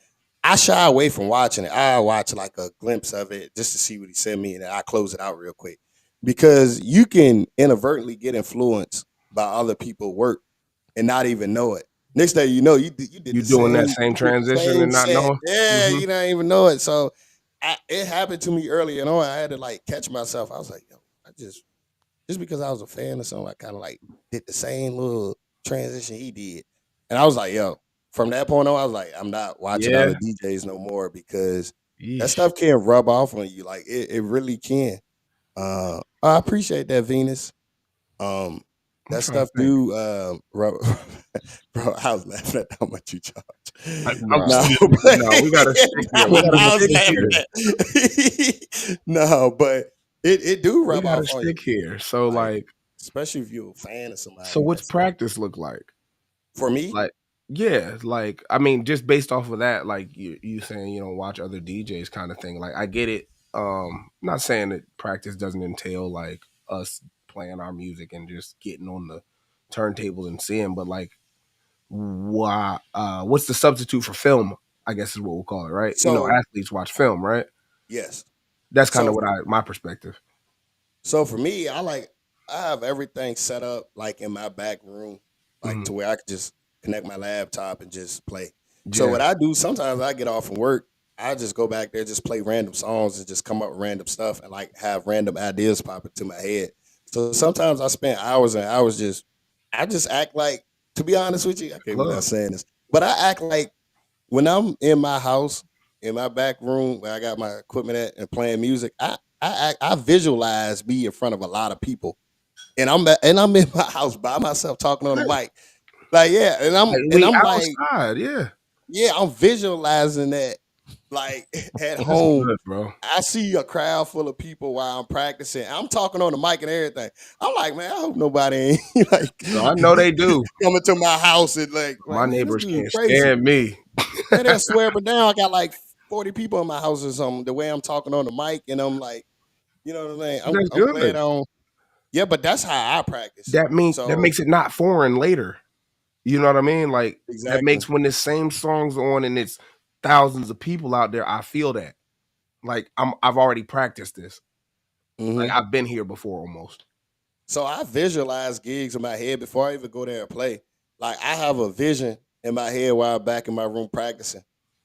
I shy away from watching it. I watch like a glimpse of it just to see what he sent me, and then I close it out real quick. because you can inadvertently get influenced by other people's work and not even know it. Next thing you know, you did You the doing that same same you did the transition same and not set. knowing? Yeah, Mhm. you don't even know it. So it happened to me early, and I had to like catch myself. I was like, yo, I just because I was a fan of something, I kind of like did the same little transition he did. And I was like, yo, from that point on, I was like, I'm not watching Yeah. other DJs no more because that Yeesh. stuff can rub off on you. Like it really can. I appreciate that, Venus. Um, I'm that trying to stuff think. do rub. Bro, I was laughing at how much you charge. I'm No, Nah. still but, no, we gotta stick here. We no, gotta I was stick laughing here. at no, but it do We rub gotta off on you. stick here. So Like, like, especially if you're a fan of so somebody. what's That's practice look like? for me. Like, yeah, like I mean, just based off of that, like you saying you don't watch other DJs kind of thing. Like I get it. Not saying that practice doesn't entail like us playing our music and just getting on the turntables and seeing, but like why what's the substitute for film? I guess is what we'll call it, right? You know, So athletes watch film, right? yes. That's kind of So what my perspective. So for me, I have everything set up like in my back room, like Mhm. to where I could just connect my laptop and just play. So Yeah. what I do sometimes I get off from work, I just go back there, just play random songs and just come up with random stuff and like have random ideas pop into my head. So sometimes I spend hours and hours I just act like, to be honest with you, I can't believe I'm Club. saying this, but I act like when I'm in my house, in my back room where I got my equipment at and playing music, I visualize me in front of a lot of people, and I'm in my house by myself talking on the Right. mic, like yeah, Like and we I'm like outside, yeah. yeah, I'm visualizing that like at That's home. good, bro. I see a crowd full of people while I'm practicing. I'm talking on the mic and everything. I'm like, man, I hope nobody ain't like No, I know they do. coming to my house and like, My man, this neighbors dude can't crazy. stand me. Man, they'll swear, but now I got like 40 people in my house or something. The way I'm talking on the mic, and I'm like, you know what I'm saying? That's I'm playing good. on. Yeah, but that's how I practice. That So makes it not foreign later. You know what I mean? Like that exactly. makes when the same song's on and it's thousands of people out there, I feel that. Like I've already practiced this. Like Hmm. I've been here before almost. So I visualize gigs in my head before I even go there and play. Like I have a vision in my head while I'm back in my room practicing.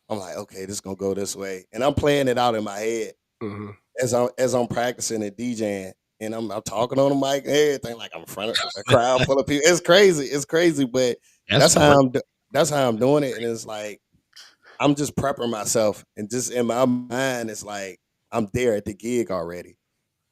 I'm like, okay, this is gonna go this way, and I'm playing it out in my head Mhm. as I'm practicing and DJing, and I'm talking on the mic and everything like I'm in front of a crowd full of people. It's crazy, but That's that's how smart. that's how I'm doing it, and it's like I'm just prepping myself, and just in my mind, it's like I'm there at the gig already.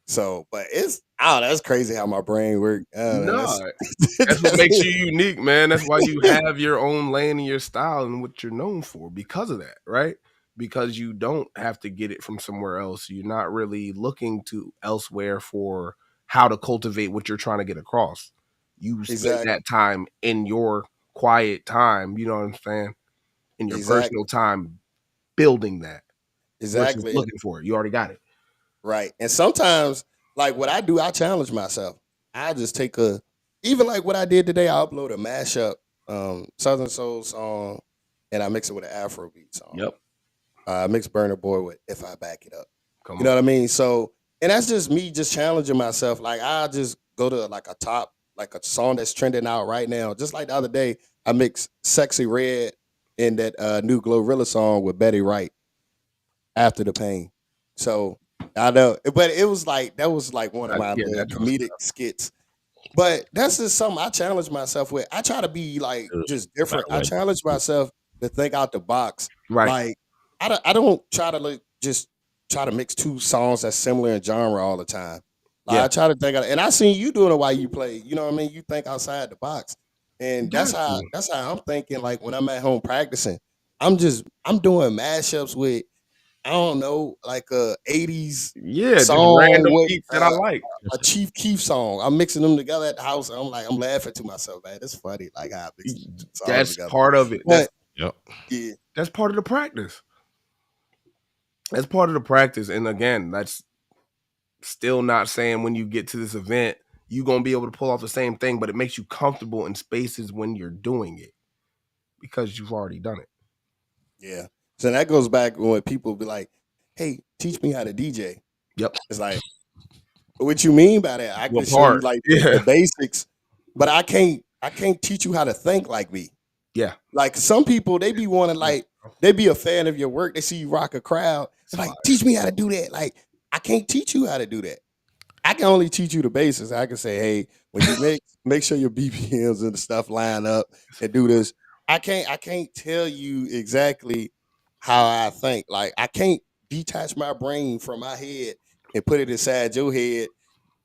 So, but it's that's crazy how my brain works. I don't know. No, that's what makes That's you unique, man. That's why you have your own lane and your style and what you're known for because of that, right? Because you don't have to get it from somewhere else. You're not really looking to elsewhere for how to cultivate what you're trying to get across. You spend exactly, that time in your quiet time, you know what I'm saying? In your personal exactly, time building that versus exactly. looking for it. You already got it. Right. And sometimes, like what I do, I challenge myself. I just take even like what I did today. I upload a mashup, Southern Soul song, and I mix it with an Afrobeat song. Yep. I mix Burner Boy with If I Back It Up. You Come know on. what I mean? So, and that's just me just challenging myself. Like I just go to like a top, like a song that's trending out right now. Just like the other day, I mixed Sexy Red in that new Glorilla song with Betty Wright, After the Pain. So I know, but it was like that was like one of my Yeah, little that joint. comedic skits. But that's just something I challenge myself with. I try to be like Good, just by different. the I way. challenge myself to think out the box. Right. Like I don't try to like just try to mix two songs that's similar in genre all the time. Like Yeah. I try to think, and I seen you doing it while you play. You know what I mean? You think outside the box, and Got to. that's how I'm thinking. Like when I'm at home practicing, I'm doing mashups with I don't know, like a 80s Yeah, just song random with beats that I like. a Chief Keef song. I'm mixing them together at the house. And I'm like, I'm laughing to myself, man. It's funny, like how I mix these two songs That's together. part of it. But Yep. yeah, That's part of the practice. That's part of the practice. And again, that's still not saying when you get to this event, you're gonna be able to pull off the same thing, but it makes you comfortable in spaces when you're doing it because you've already done it. yeah. So that goes back when people be like, hey, teach me how to DJ. Yep. It's like, what you mean by that? I can What show you part? like Yeah. the basics, but I can't teach you how to think like me. Yeah. Like some people, they be wanting like they be a fan of your work. They see you rock a crowd. It's like, teach me how to do that. Like I can't teach you how to do that. I can only teach you the basics. I can say, hey, when you make sure your BPMs and the stuff line up and do this. I can't tell you exactly how I think. Like I can't detach my brain from my head and put it inside your head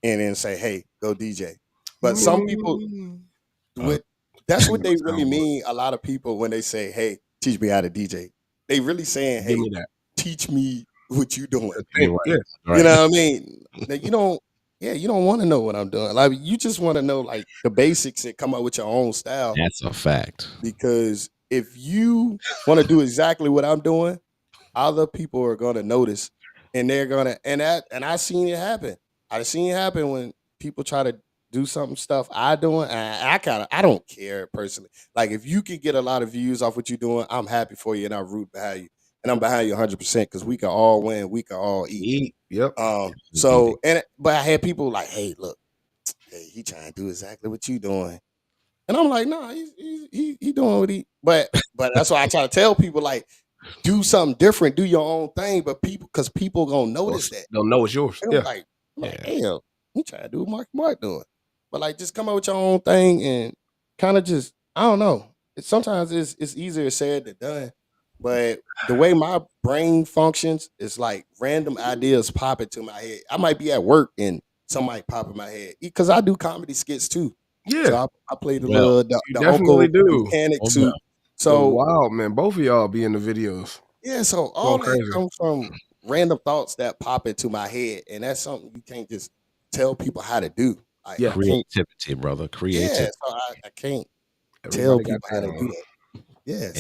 and then say, hey, go DJ. But some people what that's what they really mean. A lot of people when they say, hey, teach me how to DJ, they really saying, Give hey, me that. teach me what you doing. You're right. Yeah. You know what I mean? Now, you don't want to know what I'm doing. Like you just want to know like the basics and come up with your own style. That's a fact. Because if you want to do exactly what I'm doing, other people are gonna notice and they're gonna and I seen it happen. I seen it happen when people try to do something stuff I doing. And I don't care personally. Like if you can get a lot of views off what you're doing, I'm happy for you and I'm root behind you. And I'm behind you 100% because we can all win, we can all eat. Yep. So but I had people like, hey, look, hey, he trying to do exactly what you doing. And I'm like, nah, he doing what he but that's why I try to tell people like do something different, do your own thing, but because people gonna notice that. They'll know it's yours. And Yeah. I'm like, damn, you trying to do what Mark doing. But like just come up with your own thing and kind of just, I don't know. Sometimes it's easier said than done. But the way my brain functions is like random ideas pop into my head. I might be at work and somebody pop in my head. Because I do comedy skits too. Yeah. So I play the little the definitely uncle do. mechanic too. So wow, man, both of y'all be in the videos. yeah, so all that comes from random thoughts that pop into my head, and that's something you can't just tell people how to do. Like, Yeah, creativity, brother. Creativity. Yeah, so I can't tell people how to do that. Yeah,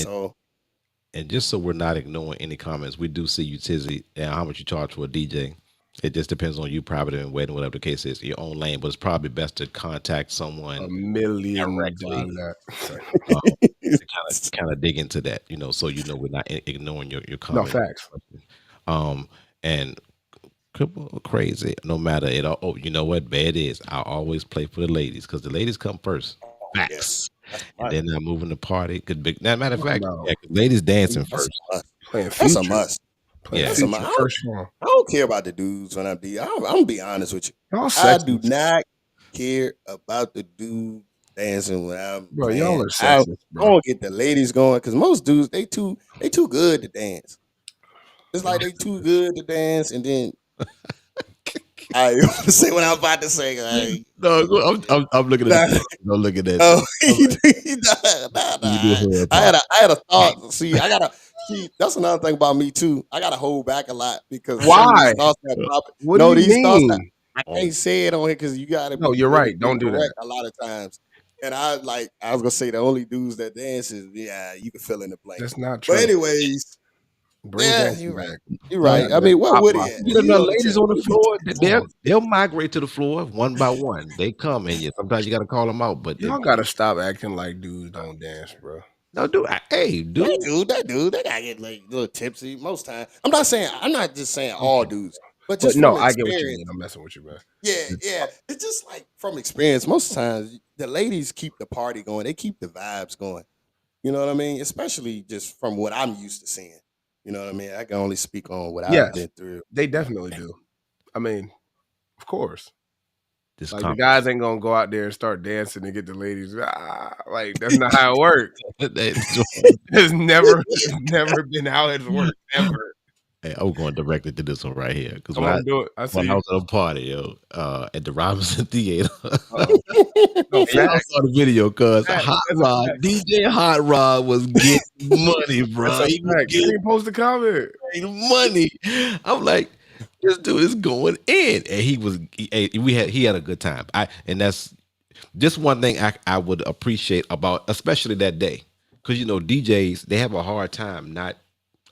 and just so we're not ignoring any comments, we do see you, Tizzy, and how much you charge for a DJ. It just depends on you, private and wedding, whatever the case is, your own lane. But it's probably best to contact someone $1 million directly to kind of dig into that, so we're not ignoring your comment. No facts. And crazy, no matter it all. Oh, you know what? Bad is I always play for the ladies because the ladies come first. Facts. And then I'm moving the party. Could be. Matter of fact, ladies dancing first. That's a must. Yeah, I don't care about the dudes when I'm gonna be honest with you. I do not care about the dude dancing when I'm playing. Y'all are sexist, I don't get the ladies going because most dudes they too good to dance. It's like they too good to dance, and then I want to say what I'm about to say. No, I'm looking at it. Don't look at that. I had a thought. See, that's another thing about me too. I gotta hold back a lot because why? What do you mean? I can't say it on here because you gotta. No, you're right. Don't do that a lot of times. And I was gonna say the only dudes that dance is you can fill in the blank. That's not true. But anyways. You're right. You're right. I mean, what would it? The ladies on the floor, they'll migrate to the floor one by one. They come and sometimes you got to call them out. But y'all got to stop acting like dudes don't dance, bro. No, dude. Hey, dude. They gotta get like a little tipsy most times. I'm not just saying all dudes, but just no, I get what you mean. I'm messing with you, man. Yeah. It's just like from experience. Most times the ladies keep the party going. They keep the vibes going. You know what I mean? Especially just from what I'm used to seeing. You know what I mean? I can only speak on what I've been through. They definitely do. I mean, of course. This the guys ain't gonna go out there and start dancing and get the ladies. Like that's not how it works. It's never been how it's worked ever. Hey, I'm going directly to this one right here because when I was at a party, at the Robinson Theater. No, I saw the video because DJ Hot Rod was getting money, bro. He didn't post the comment. Money. I'm like, this dude is going in, and he had a good time. And that's just one thing I would appreciate about, especially that day, because DJs they have a hard time not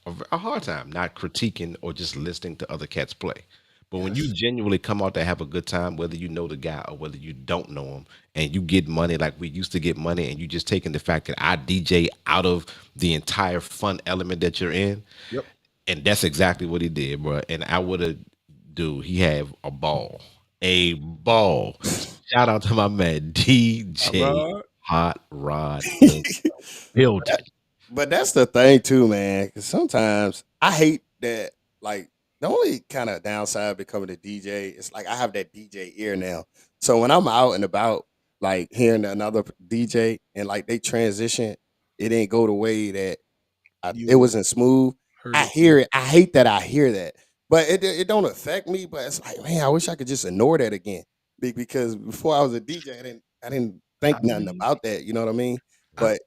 critiquing or just listening to other cats play. But when you genuinely come out to have a good time, whether you know the guy or whether you don't know him, and you get money like we used to get money, and you just taking the fact that I DJ out of the entire fun element that you're in, and that's exactly what he did, bro. And I would have, he had a ball. a ball. Shout out to my man DJ Hot Rod in the building. But that's the thing too, man. Because sometimes I hate that. Like the only kind of downside of becoming a DJ is like I have that DJ ear now. So when I'm out and about, like hearing another DJ and like they transition, it didn't go the way that it wasn't smooth. I hear it. I hate that I hear that, but it don't affect me. But it's like, man, I wish I could just ignore that again because before I was a DJ, I didn't think nothing about that. You know what I mean? But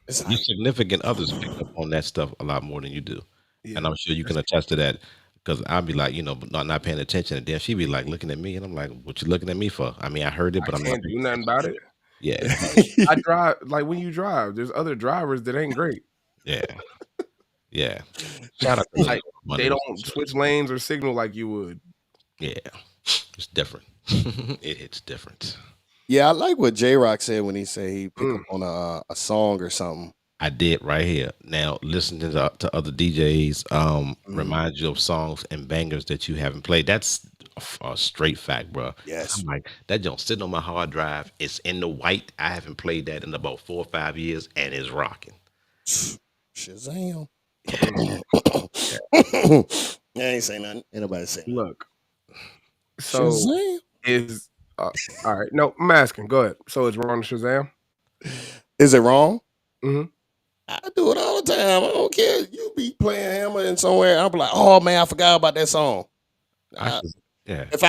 it's Your like significant others pick up on that stuff a lot more than you do, and I'm sure you can attest to that. Because I'd be like, not paying attention, and then she'd be like looking at me, and I'm like, "What you looking at me for?" I mean, I heard it, but I'm not can't do nothing about it. Yeah, I drive like when you drive. There's other drivers that ain't great. yeah, yeah. Shout out to like they don't switch lanes or signal like you would. Yeah, it's different. It's different. Yeah, I like what J Rock said when he said he pick up on a song or something. I did right here. Now, listening to other DJs reminds you of songs and bangers that you haven't played. That's a straight fact, bro. Yes. I'm like, that joint sitting on my hard drive. It's in the white. I haven't played that in about 4 or 5 years, and it's rocking. Shazam. I ain't say nothing. Ain't nobody say nothing. Look. So Shazam is all right. No, I'm asking. Go ahead. So it's wrong to Shazam? Is it wrong? Mm-hmm. I do it all the time. I don't care. You be playing Hammer and somewhere. I'll be like, oh man, I forgot about that song. Yeah. If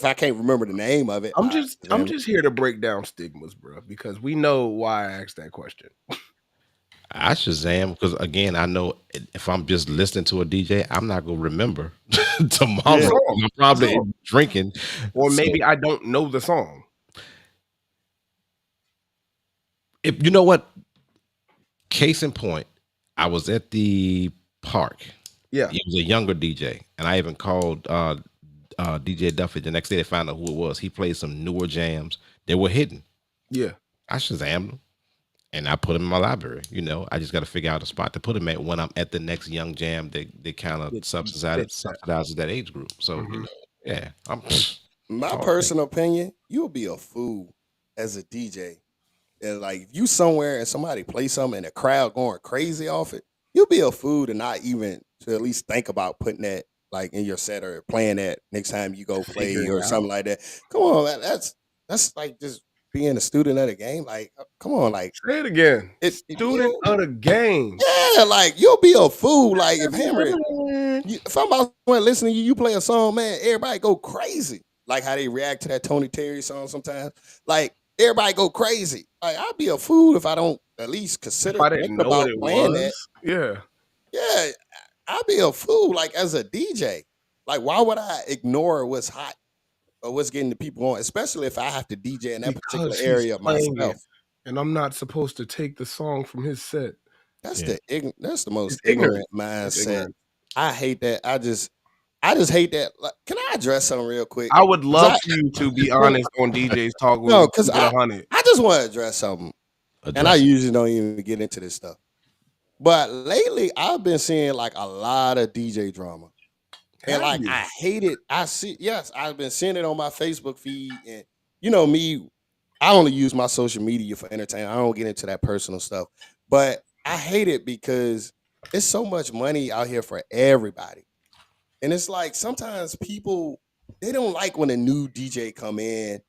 I can't remember the name of it, I'm just here to break down stigmas, bro, because we know why I asked that question. I Shazam because again, I know if I'm just listening to a DJ, I'm not gonna remember tomorrow. Yeah. I'm probably drinking, or maybe I don't know the song. If you know what, case in point, I was at the park. Yeah, he was a younger DJ, and I even called DJ Duffy. The next day, they found out who it was. He played some newer jams. They were hidden. Yeah, I Shazammed them. And I put him in my library. I just got to figure out a spot to put him at when I'm at the next young jam. They kind of subsidizes that age group. So yeah. My personal opinion, you'll be a fool as a DJ. And like if you somewhere and somebody play something and the crowd going crazy off it, you'll be a fool to not even to at least think about putting that like in your set or playing that next time you go play or something like that. Come on, man, that's like just being a student of the game, like, come on, like say it again. Student of the game. Yeah, like you'll be a fool. Like if Hammer, if I'm out listening to you play a song, man, everybody go crazy. Like how they react to that Tony Terry song sometimes. Like everybody go crazy. Like I'd be a fool if I don't at least consider if I didn't know what it was. That. Yeah, I'd be a fool. Like as a DJ, like why would I ignore what's hot? Or what's getting the people on, especially if I have to DJ in that particular area myself. And I'm not supposed to take the song from his set. That's that's the most ignorant mindset. I hate that. I just hate that. Like, can I address something real quick? I would love for you to be honest on DJs Talk. No, because I just want to address something. And I usually don't even get into this stuff. But lately, I've been seeing like a lot of DJ drama. And like I hate it. I've been seeing it on my Facebook feed. And you know me, I only use my social media for entertainment. I don't get into that personal stuff. But I hate it because it's so much money out here for everybody. And it's like sometimes people, they don't like when a new DJ come in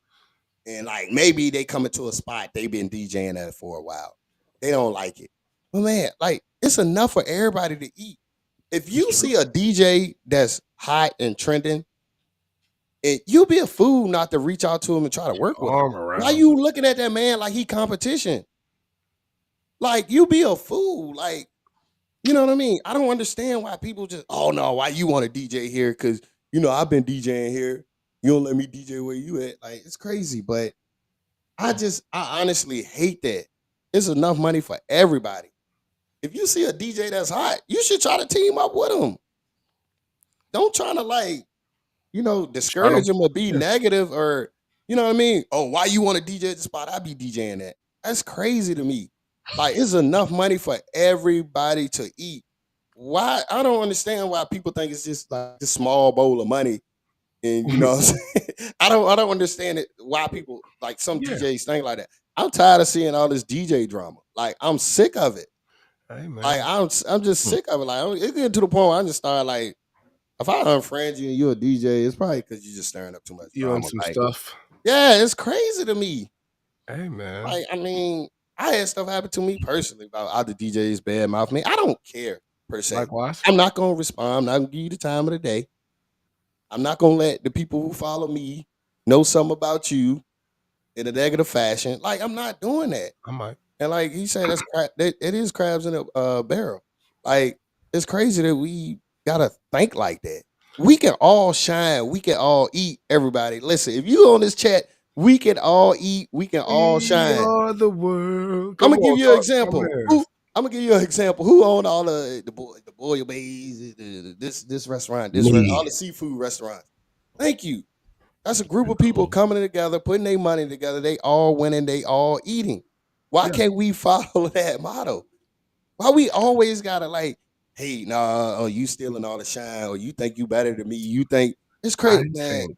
and like maybe they come into a spot they've been DJing at for a while. They don't like it. But man, like it's enough for everybody to eat. If you see a DJ that's hot and trending, you'll be a fool not to reach out to him and try to work with him. Why you looking at that man like he competition? Like you be a fool. Like, you know what I mean? I don't understand why people just, oh no, why you want to DJ here? Because, I've been DJing here. You don't let me DJ where you at. Like, it's crazy. But I honestly hate that. It's enough money for everybody. If you see a DJ that's hot, you should try to team up with him. Don't try to discourage him or be negative or, you know what I mean? Oh, why you want to DJ at the spot? I be DJing that. That's crazy to me. Like, it's enough money for everybody to eat. Why? I don't understand why people think it's just like a small bowl of money And you know what I'm saying? I don't understand it why people like some Yeah. DJs think like that. I'm tired of seeing all this DJ drama. Like I'm sick of it. Hey Like man, I'm just sick of it. Like it's getting to the point where I just start like, if I unfriend you and you're a DJ, it's probably because you're just stirring up too much you and drama. some Like, stuff. yeah, it's crazy to me. Hey man, Like, I mean, I had stuff happen to me personally about other DJs bad mouth me. I don't care per se. likewise. I'm not gonna respond. I'm not gonna give you the time of the day. I'm not gonna let the people who follow me know something about you in a negative fashion. Like, I'm not doing that. I might. And like he said, that's that it is crabs in a barrel. Like it's crazy that we gotta think like that. We can all shine. We can all eat. Everybody, listen. If you on this chat, we can all eat. We can all We shine. are the world. I'm Come gonna give on, you an talk some example. ears. I'm gonna give you an example. Who owned all the boil bays, this restaurant, all Me. the seafood restaurants? Thank you. That's a group of people coming together, putting their money together. They all winning. They all eating. Why Yeah, can't we follow that motto? Why we always gotta like, hey, nah, oh, you stealing all the shine, or you think you better than me? You think it's I crazy, man. think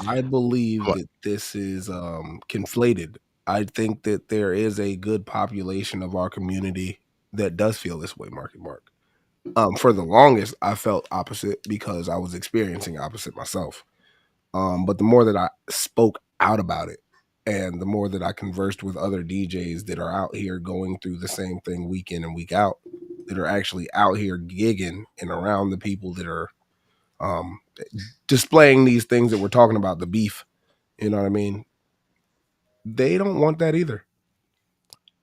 I believe that this is conflated. I think that there is a good population of our community that does feel this way, Marky Mark. For the longest, I felt opposite because I was experiencing opposite myself. But the more that I spoke out about it, and the more that I conversed with other DJs that are out here going through the same thing week in and week out, that are actually out here gigging and around the people that are um, displaying these things that we're talking about, the beef, you know what I mean? They don't want that either.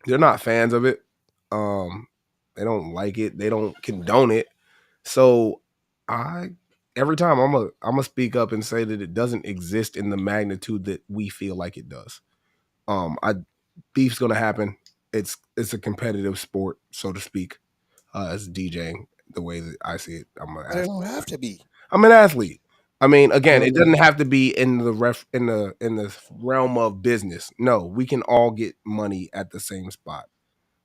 They're not fans of it. Um, they don't like it. They don't condone it. So I every time I'm gonna speak up and say that it doesn't exist in the magnitude that we feel like it does. I Beef's gonna happen. It's a competitive sport, so to speak. As DJing, the way that I see it, But it don't have to be. I'm an athlete. I mean, again, it Mhm. doesn't have to be in the in the realm of business. No, we can all get money at the same spot.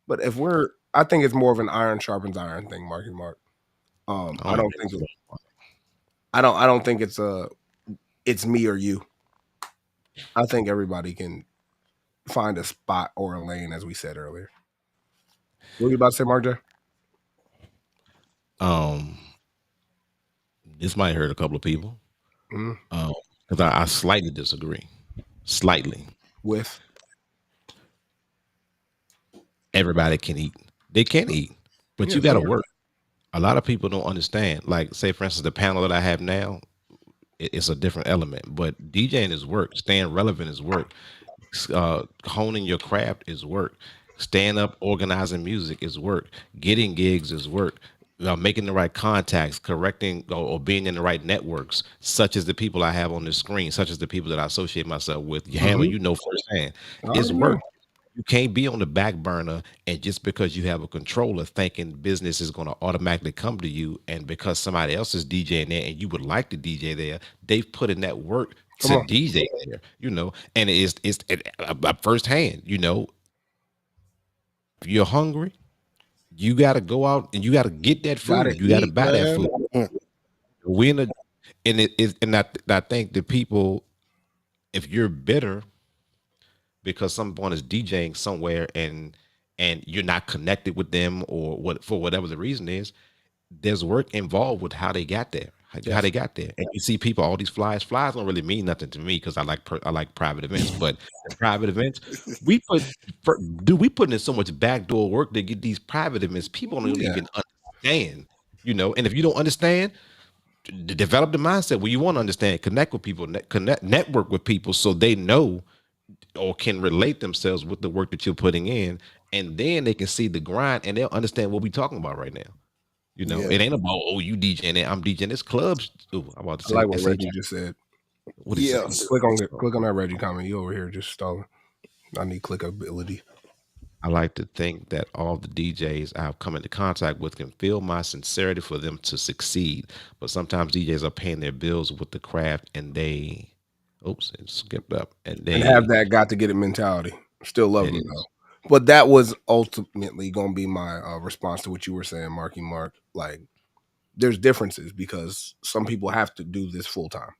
But if we're, I think it's more of an iron sharpens iron thing, Marky Mark. I I don't don't think think so. I don't think it's me or you. I think everybody can find a spot or a lane, as we said earlier. What were you about to say, Mark J? Um, this might hurt a couple of people. Mhm. Because I slightly disagree. Slightly. With Everybody can eat. They can eat, but yeah, you got to sure. work. A lot of people don't understand. Like, say, for instance, the panel that I have now, it's a different element. But DJing is work. Staying relevant is work. Honing your craft is work. Stand up, organizing music is work. Getting gigs is work. Making the right contacts, correcting or being in the right networks, such as the people I have on the screen, such as the people that I associate myself with. Hammer, Mm-hmm. you know firsthand, I it's already work. know. You can't be on the back burner and just because you have a controller thinking business is going to automatically come to you. And because somebody else is DJing there and you would like to DJ there, they've put in that work Come to on, DJ there, and firsthand, if you're hungry, you got to go out and you got to get that gotta food. You got to eat, buy that man. food. Mm. We in a, and it is, and I think the people, if you're bitter because someone is DJing somewhere and you're not connected with them or what for whatever the reason is, there's work involved with how they got there, how they Yes, got there. And you see people, all these flyers. Flyers don't really mean nothing to me because I like private events. But the private events, we put we putting in so much backdoor work to get these private events. People don't yeah. even understand, And if you don't understand, develop the mindset where you want to understand, connect with people, network with people so they know or can relate themselves with the work that you're putting in, and then they can see the grind and they'll understand what we're talking about right now. Yeah, It ain't about you DJing it, I'm DJing this clubs. Ooh, I'm about to I like say what SH. Reggie just said. What he say? yes. Click on that Reggie comment. You over here just stalling. I need clickability. I like to think that all the DJs I've come into contact with can feel my sincerity for them to succeed. But sometimes DJs are paying their bills with the craft and they, oops, it skipped up. And And have they, that got to get it mentality. Still love it them is. though. But that was ultimately going to be my response to what you were saying, Marky Mark. Like, there's differences because some people have to do this full time.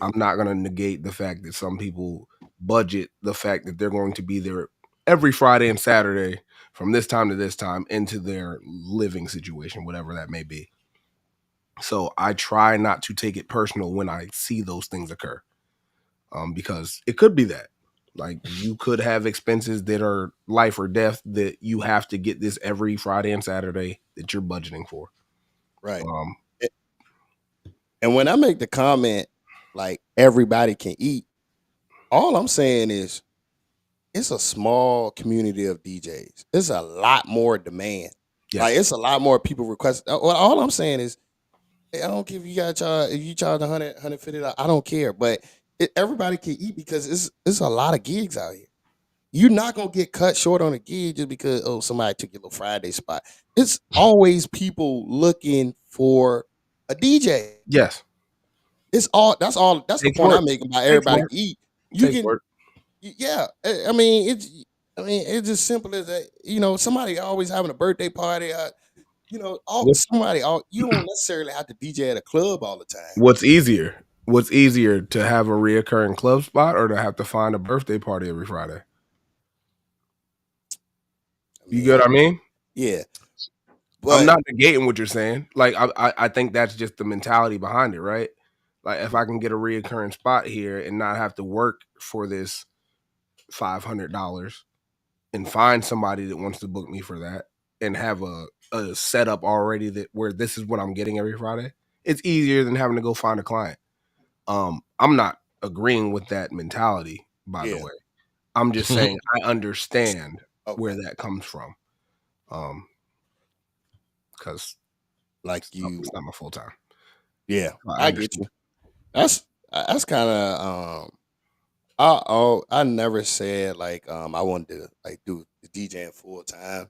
I'm not gonna negate the fact that some people budget the fact that they're going to be there every Friday and Saturday from this time to this time into their living situation, whatever that may be. So I try not to take it personal when I see those things occur, because it could be that. Like, you could have expenses that are life or death that you have to get this every Friday and Saturday that you're budgeting for. Right. And when I make the comment, like, everybody can eat, all I'm saying is it's a small community of DJs. There's a lot more demand. Yes. Like, it's a lot more people request. All I'm saying is, I don't care if you got charge, if you charge $100, $150, I don't care. But everybody can eat because it's a lot of gigs out here. You're not gonna get cut short on a gig just because somebody took your little Friday spot. It's always people looking for a DJ. Yes. That's the point I'm making about everybody can eat. You can work. Yeah. I mean, it's as simple as that. Somebody always having a birthday party. You don't necessarily have to DJ at a club all the time. What's easier? What's easier, to have a reoccurring club spot or to have to find a birthday party every Friday? You get what I mean? Yeah. But I'm not negating what you're saying. Like, I think that's just the mentality behind it, right? Like, if I can get a reoccurring spot here and not have to work for this $500 and find somebody that wants to book me for that and have a setup already that where this is what I'm getting every Friday, it's easier than having to go find a client. I'm not agreeing with that mentality, by the way. I'm just saying I understand where that comes from. Because it's not my full time. Yeah, I get you. That's kind of I never said like I wanted to like do the DJing full time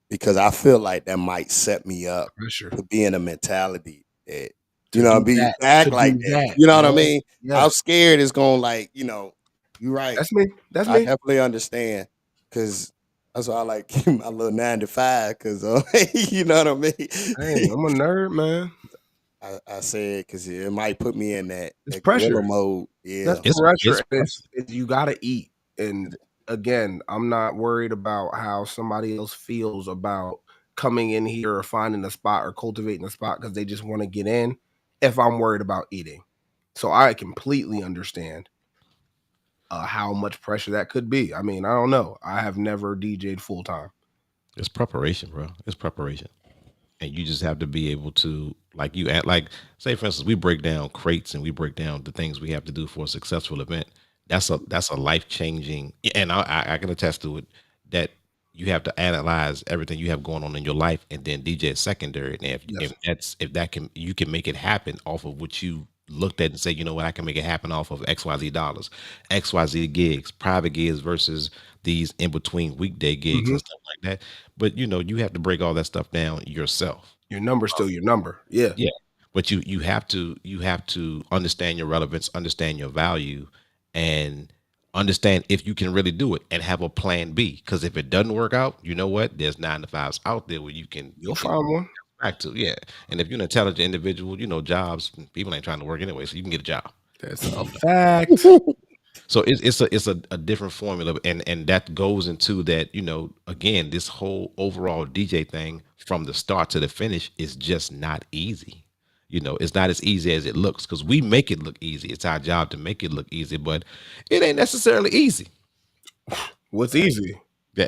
because I feel like that might set me up to be in a mentality that act like that. You know what I mean? I'm scared it's gonna you're right. That's me. I definitely understand because that's why I like my little 9 to 5 because you know what I mean. Hey, I'm a nerd, man. I said because it might put me in that pressure mode. Yeah, that's pressure. You gotta eat. And again, I'm not worried about how somebody else feels about coming in here or finding a spot or cultivating a spot because they just want to get in. If I'm worried about eating, so I completely understand how much pressure that could be. I mean, I don't know. I have never DJ'd full time. It's preparation, bro. It's preparation. And you just have to be able to, like say for instance, we break down crates and we break down the things we have to do for a successful event. That's a life-changing, and I can attest to it, that you have to analyze everything you have going on in your life and then DJ is secondary. And you can make it happen off of what you looked at and say, you know what, I can make it happen off of XYZ dollars, XYZ gigs, private gigs versus these in between weekday gigs and stuff like that. But you have to break all that stuff down yourself. Your number's still your number. Yeah. Yeah. But you have to understand your relevance, understand your value, and understand if you can really do it and have a plan B. Because if it doesn't work out, you know what? There's 9 to 5s out there where you'll find one. Back to, yeah. And if you're an intelligent individual, jobs, people ain't trying to work anyway, so you can get a job. That's a fact. So it's a different formula, and that goes into that, again, this whole overall DJ thing from the start to the finish is just not easy. It's not as easy as it looks because we make it look easy. It's our job to make it look easy, but it ain't necessarily easy. What's easy? Yeah.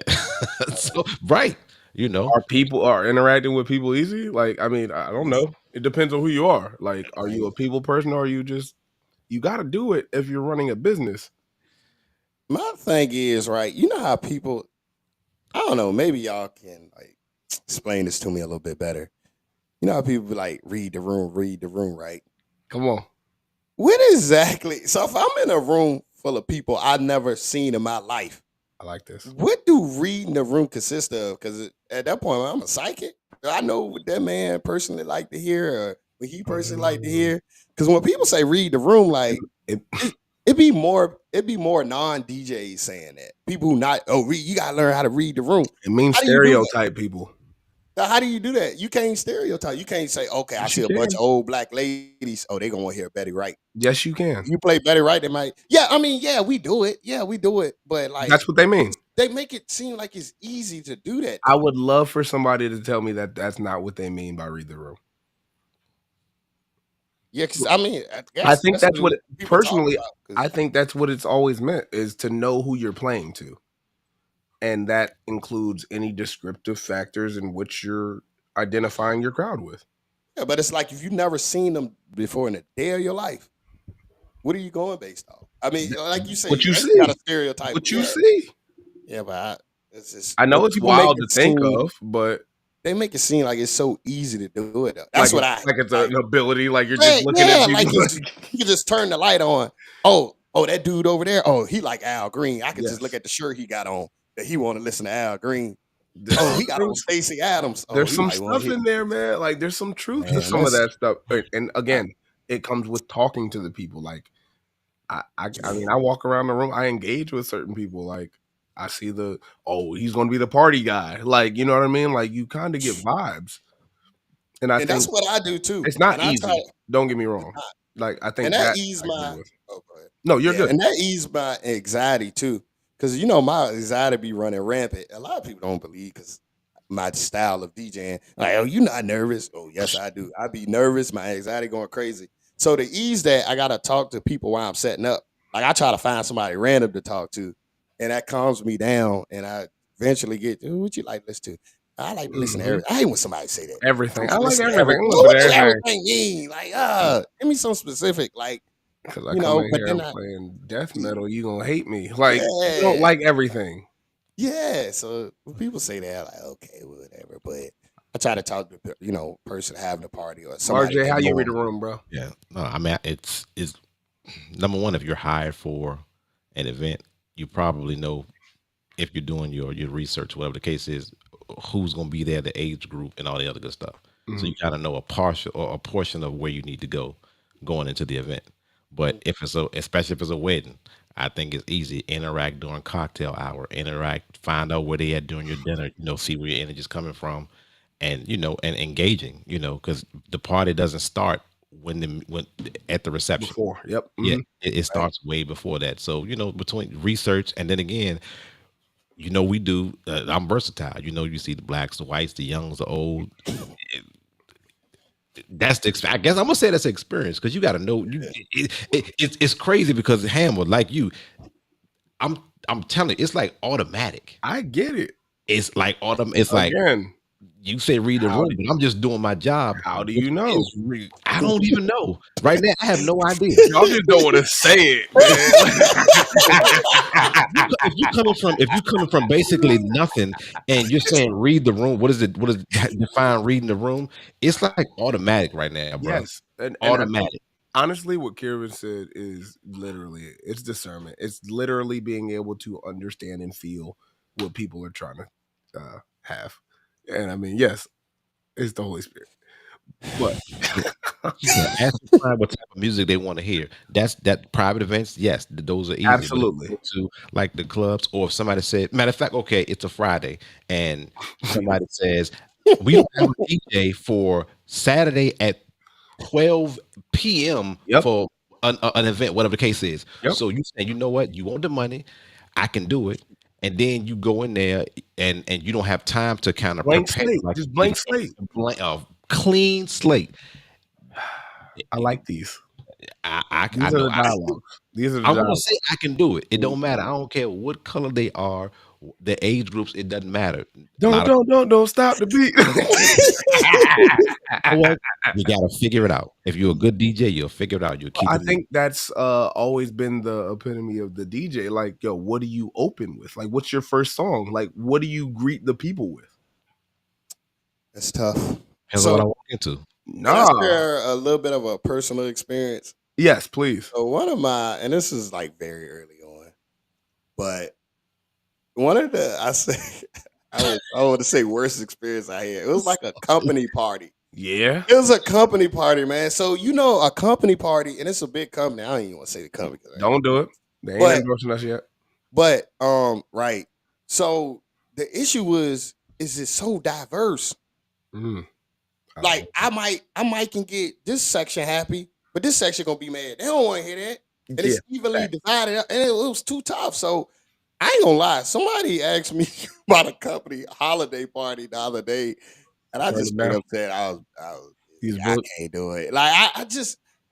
So, right. Are interacting with people easy? Like, I mean, I don't know. It depends on who you are. Like, are you a people person or are you just, you got to do it if you're running a business? My thing is, right, you know how people, I don't know, maybe y'all can like explain this to me a little bit better. You know how people like read the room, right? Come on. What exactly? So if I'm in a room full of people I've never seen in my life, I like this. What do reading the room consist of? Because at that point, I'm a psychic. I know what that man personally like to hear, or what he personally like to hear. Because when people say read the room, like it'd be more non-DJs saying that. People who you gotta learn how to read the room. It means stereotype people. How do you do that? You can't stereotype. You can't say, okay, I Yes, see you a bunch can. of old black ladies. Oh, they gonna want to hear Betty Wright. Yes, you can. You play Betty Wright, they might. Yeah, I mean, yeah, we do it. Yeah, we do it. But like, That's what they mean. they make it seem like it's easy to do that. I Though. would love for somebody to tell me that that's not what they mean by read the room. Yeah, because I mean, I I guess think that's that's what what people talk personally, about. 'Cause I think that's what it's always meant, is to know who you're playing to. And that includes any descriptive factors in which you're identifying your crowd with. yeah, but it's like if you've never seen them before in a day of your life, what are you going based off? I mean, like you say, What you you got a see. stereotype. What you Yeah, see. yeah, but it's just I know but it's people make wild it to think seem of, but they make it seem like it's so easy to do it. like That's what I like it's like. an ability, like you're just Yeah, looking at yeah, people like it's like, you can just turn the light on. Oh, that dude over there. Oh, he like Al Green. I could just look yes. at the shirt he got on that he want to listen to Al Green. There's Oh, some he got on things, Stacey Adams. Oh, there's he some might want to stuff hear. in there, man. Like there's some truth to Man, some of that's that stuff. And again, it comes with talking to the people. Like I mean, I walk around the room, I engage with certain people. Like I see he's gonna be the party guy. Like, you know what I mean? Like you kind of get vibes. And I and that's think what I do too. it's not And I try. easy. Don't get me It's wrong. not. Like I And think that that eased I agree my with. go ahead. No, you're Yeah, good. and that eased my anxiety too. Cause my anxiety be running rampant. A lot of people don't believe because my style of DJing. Like, oh, you not nervous? Oh, yes, I do. I be nervous, my anxiety going crazy. So to ease that, I gotta talk to people while I'm setting up. Like I try to find somebody random to talk to, and that calms me down. And I eventually get, what you like to listen to? I like to listen to Mhm. everything. I hate when somebody say that. I Everything. like I to like listen to everything. everything. I'm Well, listening what to does everything. everything mean? Like, give me some specific. Like, Because I come in but here then and I, playing death metal, you gonna hate me. Like you don't yeah, like everything. yeah. So when people say that, like, okay, whatever. But I try to talk to person having a party or somebody RJ, that how you know read them. the room, bro? Yeah, no, I mean it's number one. If you're hired for an event, you probably know if you're doing your research, whatever the case is, who's going to be there, the age group, and all the other good stuff. So you kind of know a partial or a portion of where you need to go going into the event. But if especially if it's a wedding, I think it's easy. Interact during cocktail hour. Interact. Find out where they at during your dinner. See where your energy's coming from, and and engaging. Because the party doesn't start when at the reception. Before. Yep. Yeah, Mhm. it starts way before that. So between research and then again, we do. I'm versatile. You see the blacks, the whites, the youngs, the old. That's I guess I'm gonna say that's experience because you got to know. It's crazy because Hammer, like you, I'm telling you, it's like automatic. I get it. It's like It's like Again, you say read the how room, do, but I'm just doing my job. how do Which you know? is I don't even know. Right now, I have no idea. Y'all just don't want to say it, man. If you coming from basically nothing and you're saying read the room, what is it? What is define reading the room? It's like automatic right now, bro. Yes. And I think Automatic. honestly, what Kieran said is literally it's discernment. It's literally being able to understand and feel what people are trying to have. And I mean, yes, it's the Holy Spirit. But Ask the client what type of music they want to hear. That private events, yes, those are easy. But if absolutely. you go to like the clubs, or if somebody said, matter of fact, okay, it's a Friday, and somebody says we don't have a DJ for Saturday at 12 p.m. Yep. for an event, whatever the case is. Yep. So you say, you know what, you want the money, I can do it. And then you go in there and you don't have time to kind of Blank prepare, slate. like Just blank slate. clean slate. I like these. I These are know. the dialogues. These are the I'm gonna dialogues. say I can do it. It don't matter. I don't care what color they are, the age groups. It doesn't matter. Don't stop the beat. You know what? You gotta figure it out. If you're a good DJ, you'll figure it out. You'll keep I it. think that's always been the epitome of the DJ. Like, yo, what do you open with? Like, what's your first song? Like, what do you greet the people with? It's tough. Depends on what I walk into. Can I share a little bit of a personal experience? Yes, please. So one of my, and this is like very early on, but one of the, I want to say worst experience I had. It was like a company party. Yeah. It was a company party, man. So a company party, and it's a big company. I don't even want to say the company. Don't do it. They ain't But- endorsing us yet. But right. So the issue is it so diverse? Like I might can get this section happy, but this section gonna be mad. They don't want to hear that, and it's evenly divided up, and it was too tough. So I ain't gonna lie. Somebody asked me about a company holiday party the other day, and I just straight up said I can't do it. Like I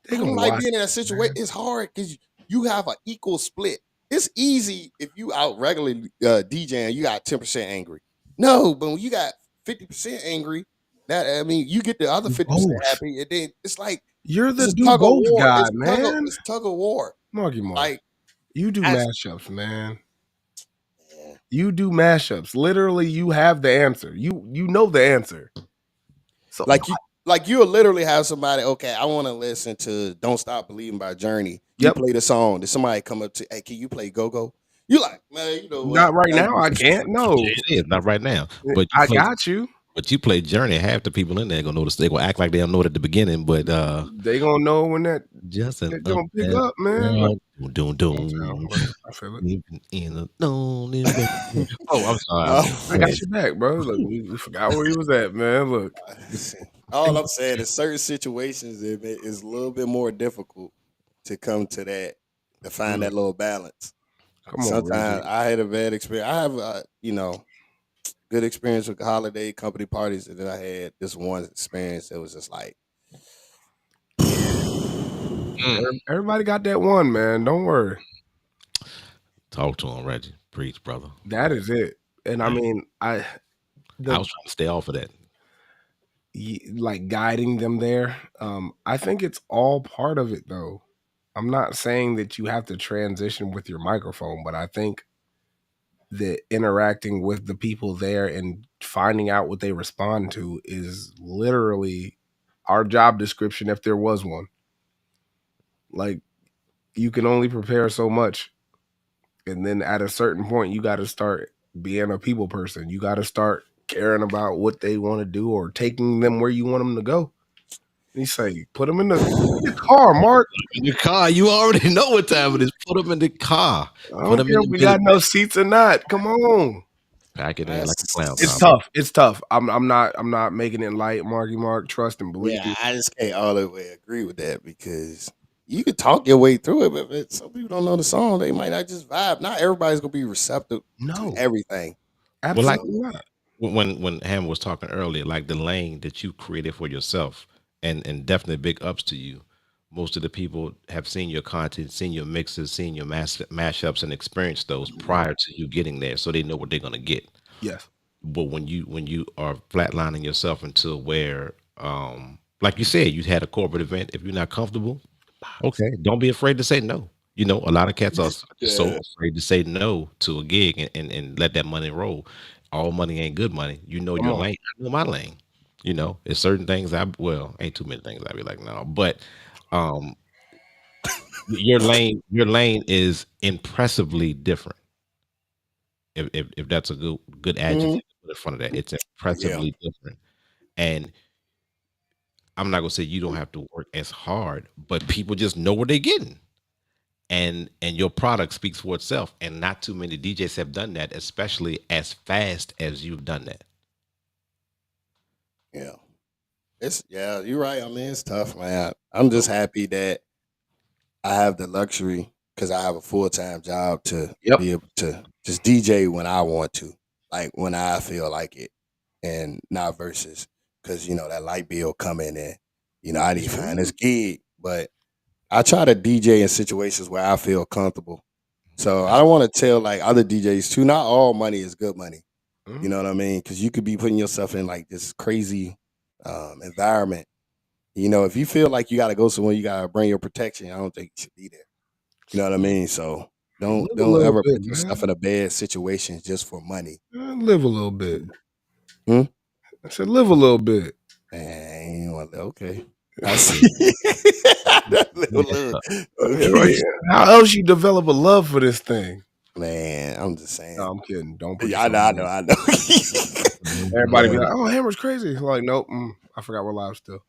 don't like being in that situation. It's hard because you have an equal split. It's easy if you out regularly DJing, you got 10% angry. No, but when you got 50% angry, that I mean, you get the other 50% happy, and then it's like you're the do both guy, man. It's tug of war. Marky Mark, like you do mashups, man. You do mashups. Literally, you have the answer. You know the answer. So you'll literally have somebody. Okay, I want to listen to "Don't Stop Believing" by Journey. You play the song. Did somebody come up to, hey, can you play Go Go? You like, man, you know what? Not right now. I can't. No, it is not right now. But I got you. But you play Journey, half the people in there gonna notice. They gonna act like they don't know it at the beginning, but they gonna know when that just gonna pick up, man. I feel it. Oh, I'm sorry. I got your back, bro. Look, we forgot where he was at, man. Look, all I'm saying is certain situations it's a little bit more difficult to come to that, to find that little balance. Sometimes I had a bad experience. I have good experience with holiday company parties, and then I had this one experience that was just like everybody got that one, man. Don't worry. Talk to him, Reggie. Preach, brother. That is it. And I mean, I was trying to stay off of that. Like guiding them there. I think it's all part of it, though. I'm not saying that you have to transition with your microphone, but I think that interacting with the people there and finding out what they respond to is literally our job description if there was one. Like, you can only prepare so much. And then at a certain point, you got to start being a people person. You got to start caring about what they want to do or taking them where you want them to go. You say, put them in the car, Mark. In the car. You already know what time it is. Put them in the car. I don't care if we got no seats or not. Come on. Pack it in like a clown. It's tough. It's tough. I'm not making it light, Marky Mark. Trust and believe. Yeah, I just can't all the way agree with that because you can talk your way through it, but some people don't know the song. They might not just vibe. Not everybody's gonna be receptive to everything. Absolutely not. When Ham was talking earlier, like the lane that you created for yourself, and definitely big ups to you. Most of the people have seen your content, seen your mixes, seen your mashups, and experienced those prior to you getting there, so they know what they're gonna get. Yes. But when you are flatlining yourself until where, like you said, you had a corporate event. If you're not comfortable, okay, don't be afraid to say no. You know, a lot of cats are so afraid to say no to a gig and let that money roll. All money ain't good money. You know your lane. I know my lane. You know, it's certain things ain't too many things I'd be like, no. But your lane is impressively different. If that's a good adjective to put in front of that, it's impressively different. And I'm not gonna say you don't have to work as hard, but people just know what they're getting. And your product speaks for itself. And not too many DJs have done that, especially as fast as you've done that. Yeah. You're right. I mean, it's tough, man. I'm just happy that I have the luxury because I have a full-time job to be able to just DJ when I want to, like when I feel like it, and not versus because that light bill coming in. I need to find this gig, but I try to DJ in situations where I feel comfortable. So I don't want to tell like other DJs too. Not all money is good money. You know what I mean? Because you could be putting yourself in like this crazy environment. If you feel like you got to go somewhere, you got to bring your protection. I don't think you should be there. You know what I mean? So don't ever put yourself in a bad situation just for money. Live a little bit. I said live a little bit. Man, okay. I see. How else you develop a love for this thing? Man, I'm just saying. No, I'm kidding. Don't put I know. Everybody be like, "Oh, Hammer's crazy." Like, nope. I forgot we're live still.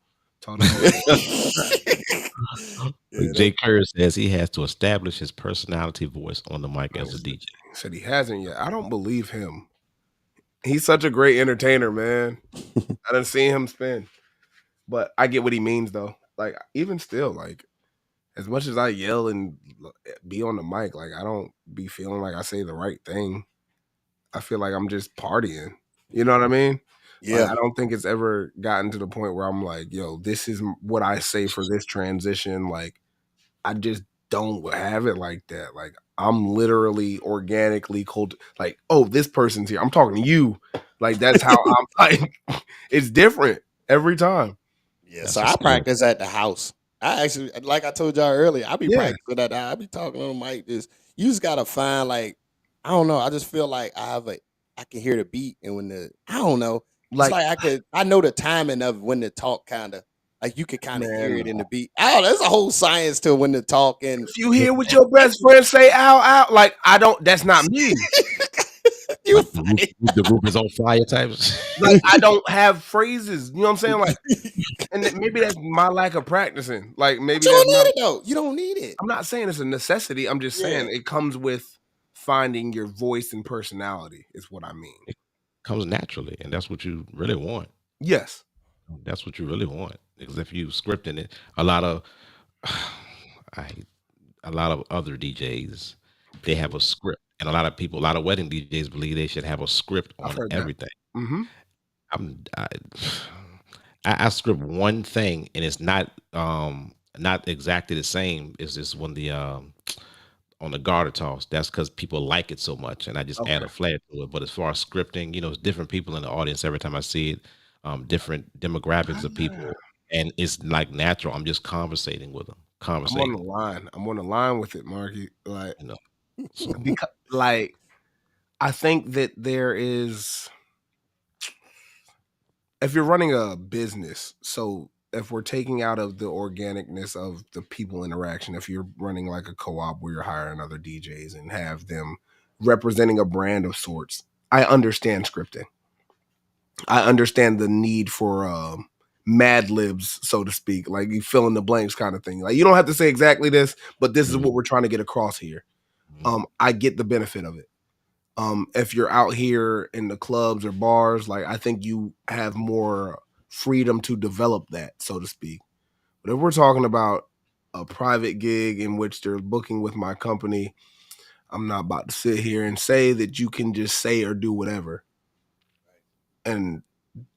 Jay Kerr says he has to establish his personality voice on the mic as a DJ. He said he hasn't yet. I don't believe him. He's such a great entertainer, man. I done seen him spin. But I get what he means though. Like even still, like as much as I yell and be on the mic, like I don't be feeling like I say the right thing. I feel like I'm just partying. You know what I mean? Like Yeah. I don't think it's ever gotten to the point where I'm like, yo, this is what I say for this transition. Like I just don't have it like that. Like I'm literally organically cold. Like, oh, this person's here. I'm talking to you. Like that's how I'm like. It's different every time. Yeah, That's so the I skill. practice at the house. I actually, like I told y'all earlier, I be Yeah, practicing at the house. I be talking on the mic. Just you just gotta find like I don't know. I just feel like I can hear the beat and when the I don't know. It's like like I know the timing of when to talk. Kind of like you could kind of hear man, it in the beat. Oh, there's a whole science to when to talk and if you hear what your best friend say, "Ow, ow," like I don't. That's not me. you Like funny. the roof is on fire types. Like I don't have phrases. You know what I'm saying? Like, and maybe that's my lack of practicing. Like But maybe you that's don't my. need it though. You don't need it. I'm not saying it's a necessity. I'm just Yeah. saying it comes with finding your voice and personality. Is what I mean. It comes naturally, and that's what you really want. Yes. That's what you really want. Because if you scripting it, a lot of I a lot of other DJs, they have a script. And a lot of people, a lot of wedding DJs believe they should have a script I've on heard that. everything. Mm-hmm. I'm I script one thing and it's not exactly the same as this when the on the garter toss. That's because people like it so much and I just add Okay. a flair to it. But as far as scripting, it's different people in the audience every time I see it, different demographics of Ah, people. And it's like natural. I'm just conversating with them. I'm on the Conversating. line. I'm on the line with it, Marky. Like You know. So because like I think that there is if you're running a business, so if we're taking out of the organicness of the people interaction, if you're running like a co-op where you're hiring other DJs and have them representing a brand of sorts, I understand scripting. I understand the need for mad libs, so to speak, like you fill in the blanks kind of thing. Like you don't have to say exactly this, but this is mhm, what we're trying to get across here. mhm. I get the benefit of it. If you're out here in the clubs or bars, like I think you have more freedom to develop that, so to speak. But if we're talking about a private gig in which they're booking with my company, I'm not about to sit here and say that you can just say or do whatever. And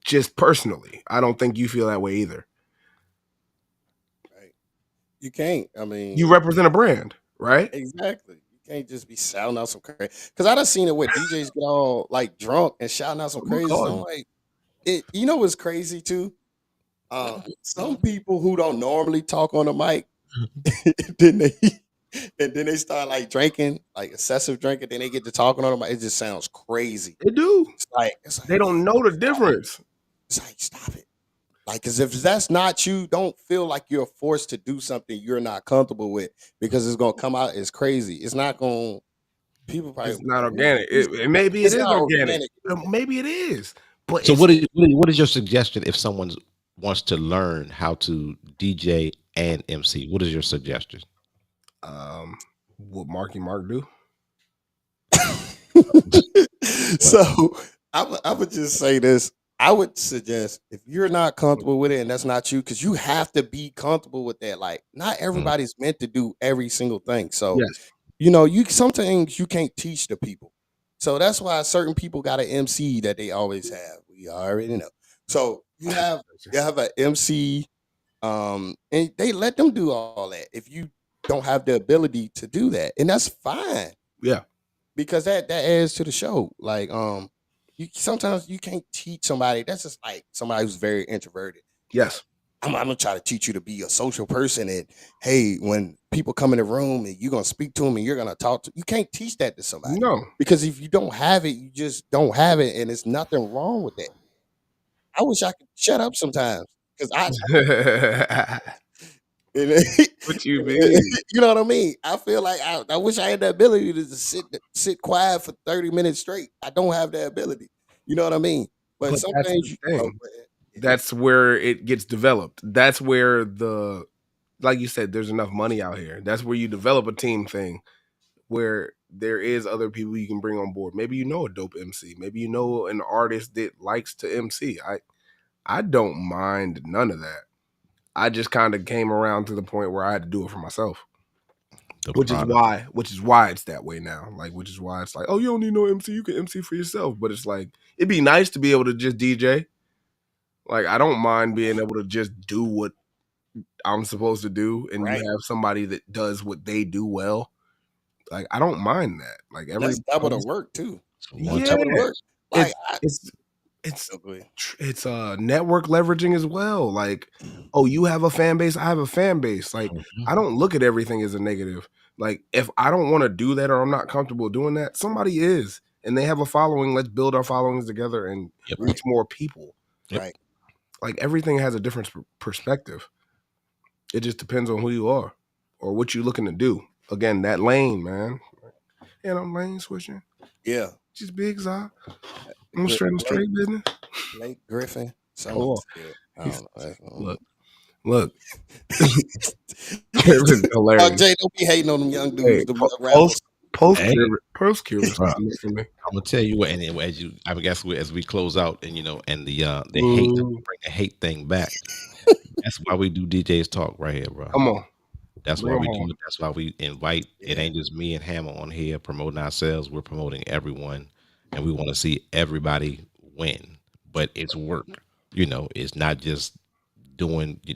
just personally, I don't think you feel that way either. Right. You can't. I You mean, represent a brand, right? exactly. You can't just be shouting out some crazy. Because I done seen it where DJs get all like drunk and shouting out some I'm gonna crazy. call So I'm you. like, it. You know what's crazy too? Some people who don't normally talk on the mic, then they and then they start like drinking, like excessive drinking. Then they get to talking on the mic. It just sounds crazy. They do. It's like, They don't man, know the stop it. difference. It's like stop it. Like, cause if that's not you, don't feel like you're forced to do something you're not comfortable with because it's gonna come out as crazy. It's not gonna people probably It's not who organic. is Maybe it it's is not organic. organic. Maybe it is, but So it's what is your suggestion if someone wants to learn how to DJ and MC? What is your suggestion? what Marky Mark do. What? So I would just say this. I would suggest if you're not comfortable with it and that's not you, because you have to be comfortable with that. Like, not Mm, everybody's meant to do every single thing. So, Yes. you some things you can't teach the people. So that's why certain people got an MC that they always have. We already know. So you have an MC, and they let them do all that. If you don't have the ability to do that, and that's fine Yeah. because that adds to the show. Like, you sometimes you can't teach somebody. That's just like somebody who's very introverted. Like, Yes. I'm gonna try to teach you to be a social person. And hey, when people come in the room and you're gonna speak to them and you're gonna talk to, you can't teach that to somebody No. because if you don't have it, you just don't have it, and there's nothing wrong with that. I wish I could shut up sometimes because I and What you mean? you know what I mean? I feel like I wish I had the ability to just sit quiet for 30 minutes straight. I don't have that ability. You know what I mean? But But some that's things the you thing. go ahead. Yeah. That's where it gets developed. That's where like you said, there's enough money out here. That's where you develop a team thing where there is other people you can bring on board. Maybe you know a dope MC. Maybe you know an artist that likes to MC. I don't mind none of that. I just kind of came around to the point where I had to do it for myself. Which is why it's that way now. Like, which is why it's like, oh, you don't need no MC, you can MC for yourself. But it's like, it'd be nice to be able to just DJ. Like, I don't mind being able to just do what I'm supposed to do, and you have somebody that does what they do well. Like, I don't mind that. Like, that's double the work too. Yeah, double the work. Like, it's network leveraging as well. Like, oh, you have a fan base, I have a fan base. Like, I don't look at everything as a negative. Like, if I don't want to do that or I'm not comfortable doing that, somebody is, and they have a following. Let's build our followings together and reach more people. Right. Like, everything has a different perspective. It just depends on who you are or what you're looking to do. Again, that lane, man. And I'm lane switching. Yeah. Just big Zah. I'm straight business. Lake Griffin. Look. It's hilarious. Jay, don't be hating on them young dudes. Post cure for me. I'm gonna tell you what, and as we close out, and and the hate, bring the hate thing back. That's why we do DJs Talk right here, bro. Come on. That's why we do it. That's why we invite. It ain't just me and Hammer on here promoting ourselves. We're promoting everyone, and we want to see everybody win. But it's work. It's not just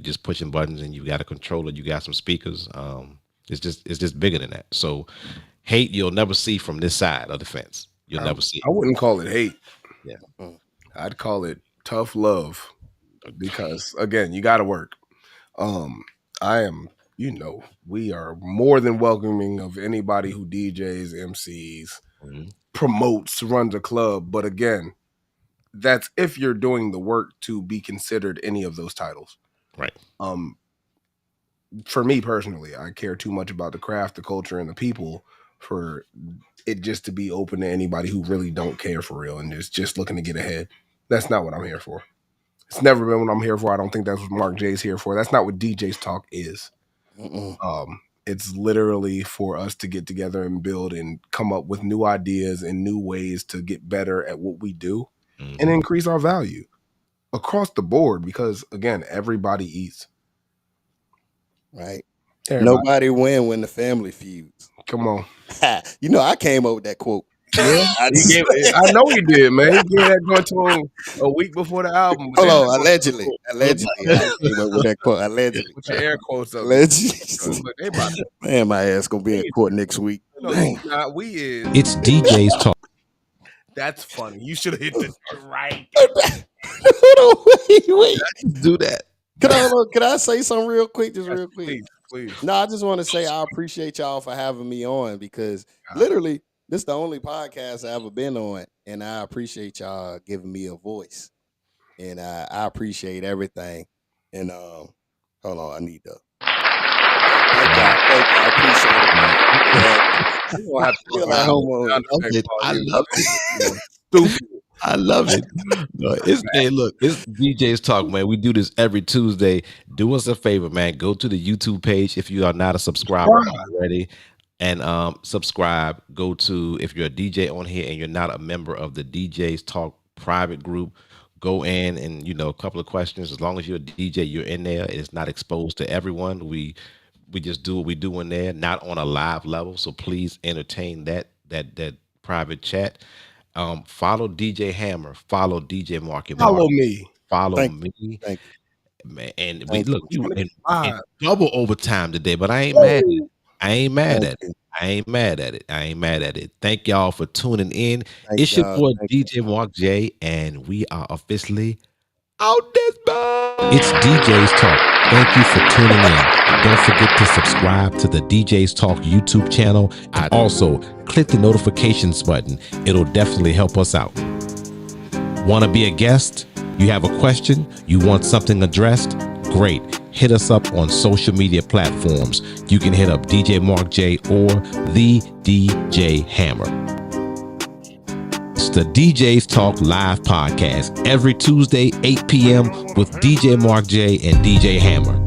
just pushing buttons and you got a controller, you got some speakers. It's just bigger than that. So hate you'll never see from this side of the fence. You'll never see it. I wouldn't call it hate. Yeah. I'd call it tough love. Because again, you gotta work. We are more than welcoming of anybody who DJs, MCs, promotes, runs a club. But again, that's if you're doing the work to be considered any of those titles. Right. For me personally, I care too much about the craft, the culture, and the people for it just to be open to anybody who really don't care for real and is just looking to get ahead. That's not what I'm here for. It's never been what I'm here for. I don't think that's what Mark J's here for. That's not what DJ's Talk is. It's literally for us to get together and build and come up with new ideas and new ways to get better at what we do and increase our value across the board because, again, everybody eats. Right. Nobody win when the family feuds. Come on. I came up with that quote. Yeah, I know he did, man. He gave that going to him a week before the album. Hold on, allegedly. I came up with that quote. Allegedly. Put your air quotes up. Allegedly. Man, my ass gonna be in court next week. It's DJ's Talk. That's funny. You should have hit this right. Hold on, wait. Do that. Can I say something real quick? Just real quick. Please. No, I just want to say I appreciate y'all for having me on because literally this is the only podcast I've ever been on, and I appreciate y'all giving me a voice, and I appreciate everything. And hold on, I need to. Thank y'all. I appreciate it. I love it. Stupid. I love it. It's DJ's Talk, man. We do this every Tuesday. Do us a favor, man. Go to the YouTube page if you are not a subscriber already. And subscribe. Go to, if you're a DJ on here and you're not a member of the DJ's Talk private group, go in and, a couple of questions. As long as you're a DJ, you're in there. It's not exposed to everyone. We just do what we do in there, not on a live level. So please entertain that private chat. Follow DJ Hammer. Follow DJ Market. Follow me. Follow me. Thank you. Man, and we look in double overtime today, but I ain't mad at it. I ain't mad at it. Thank y'all for tuning in. It's your boy DJ Mark J, and we are officially out this ball. It's DJ's Talk. Thank you for tuning in. Don't forget to subscribe to the DJ's Talk YouTube channel and also click the notifications button. It'll definitely help us out. Want to be a guest? You have a question? You want something addressed? Great. Hit us up on social media platforms. You can hit up DJ Mark J or the DJ Hammer. It's the DJ's Talk live podcast every Tuesday, 8 p.m. with DJ Mark J and DJ Hammer.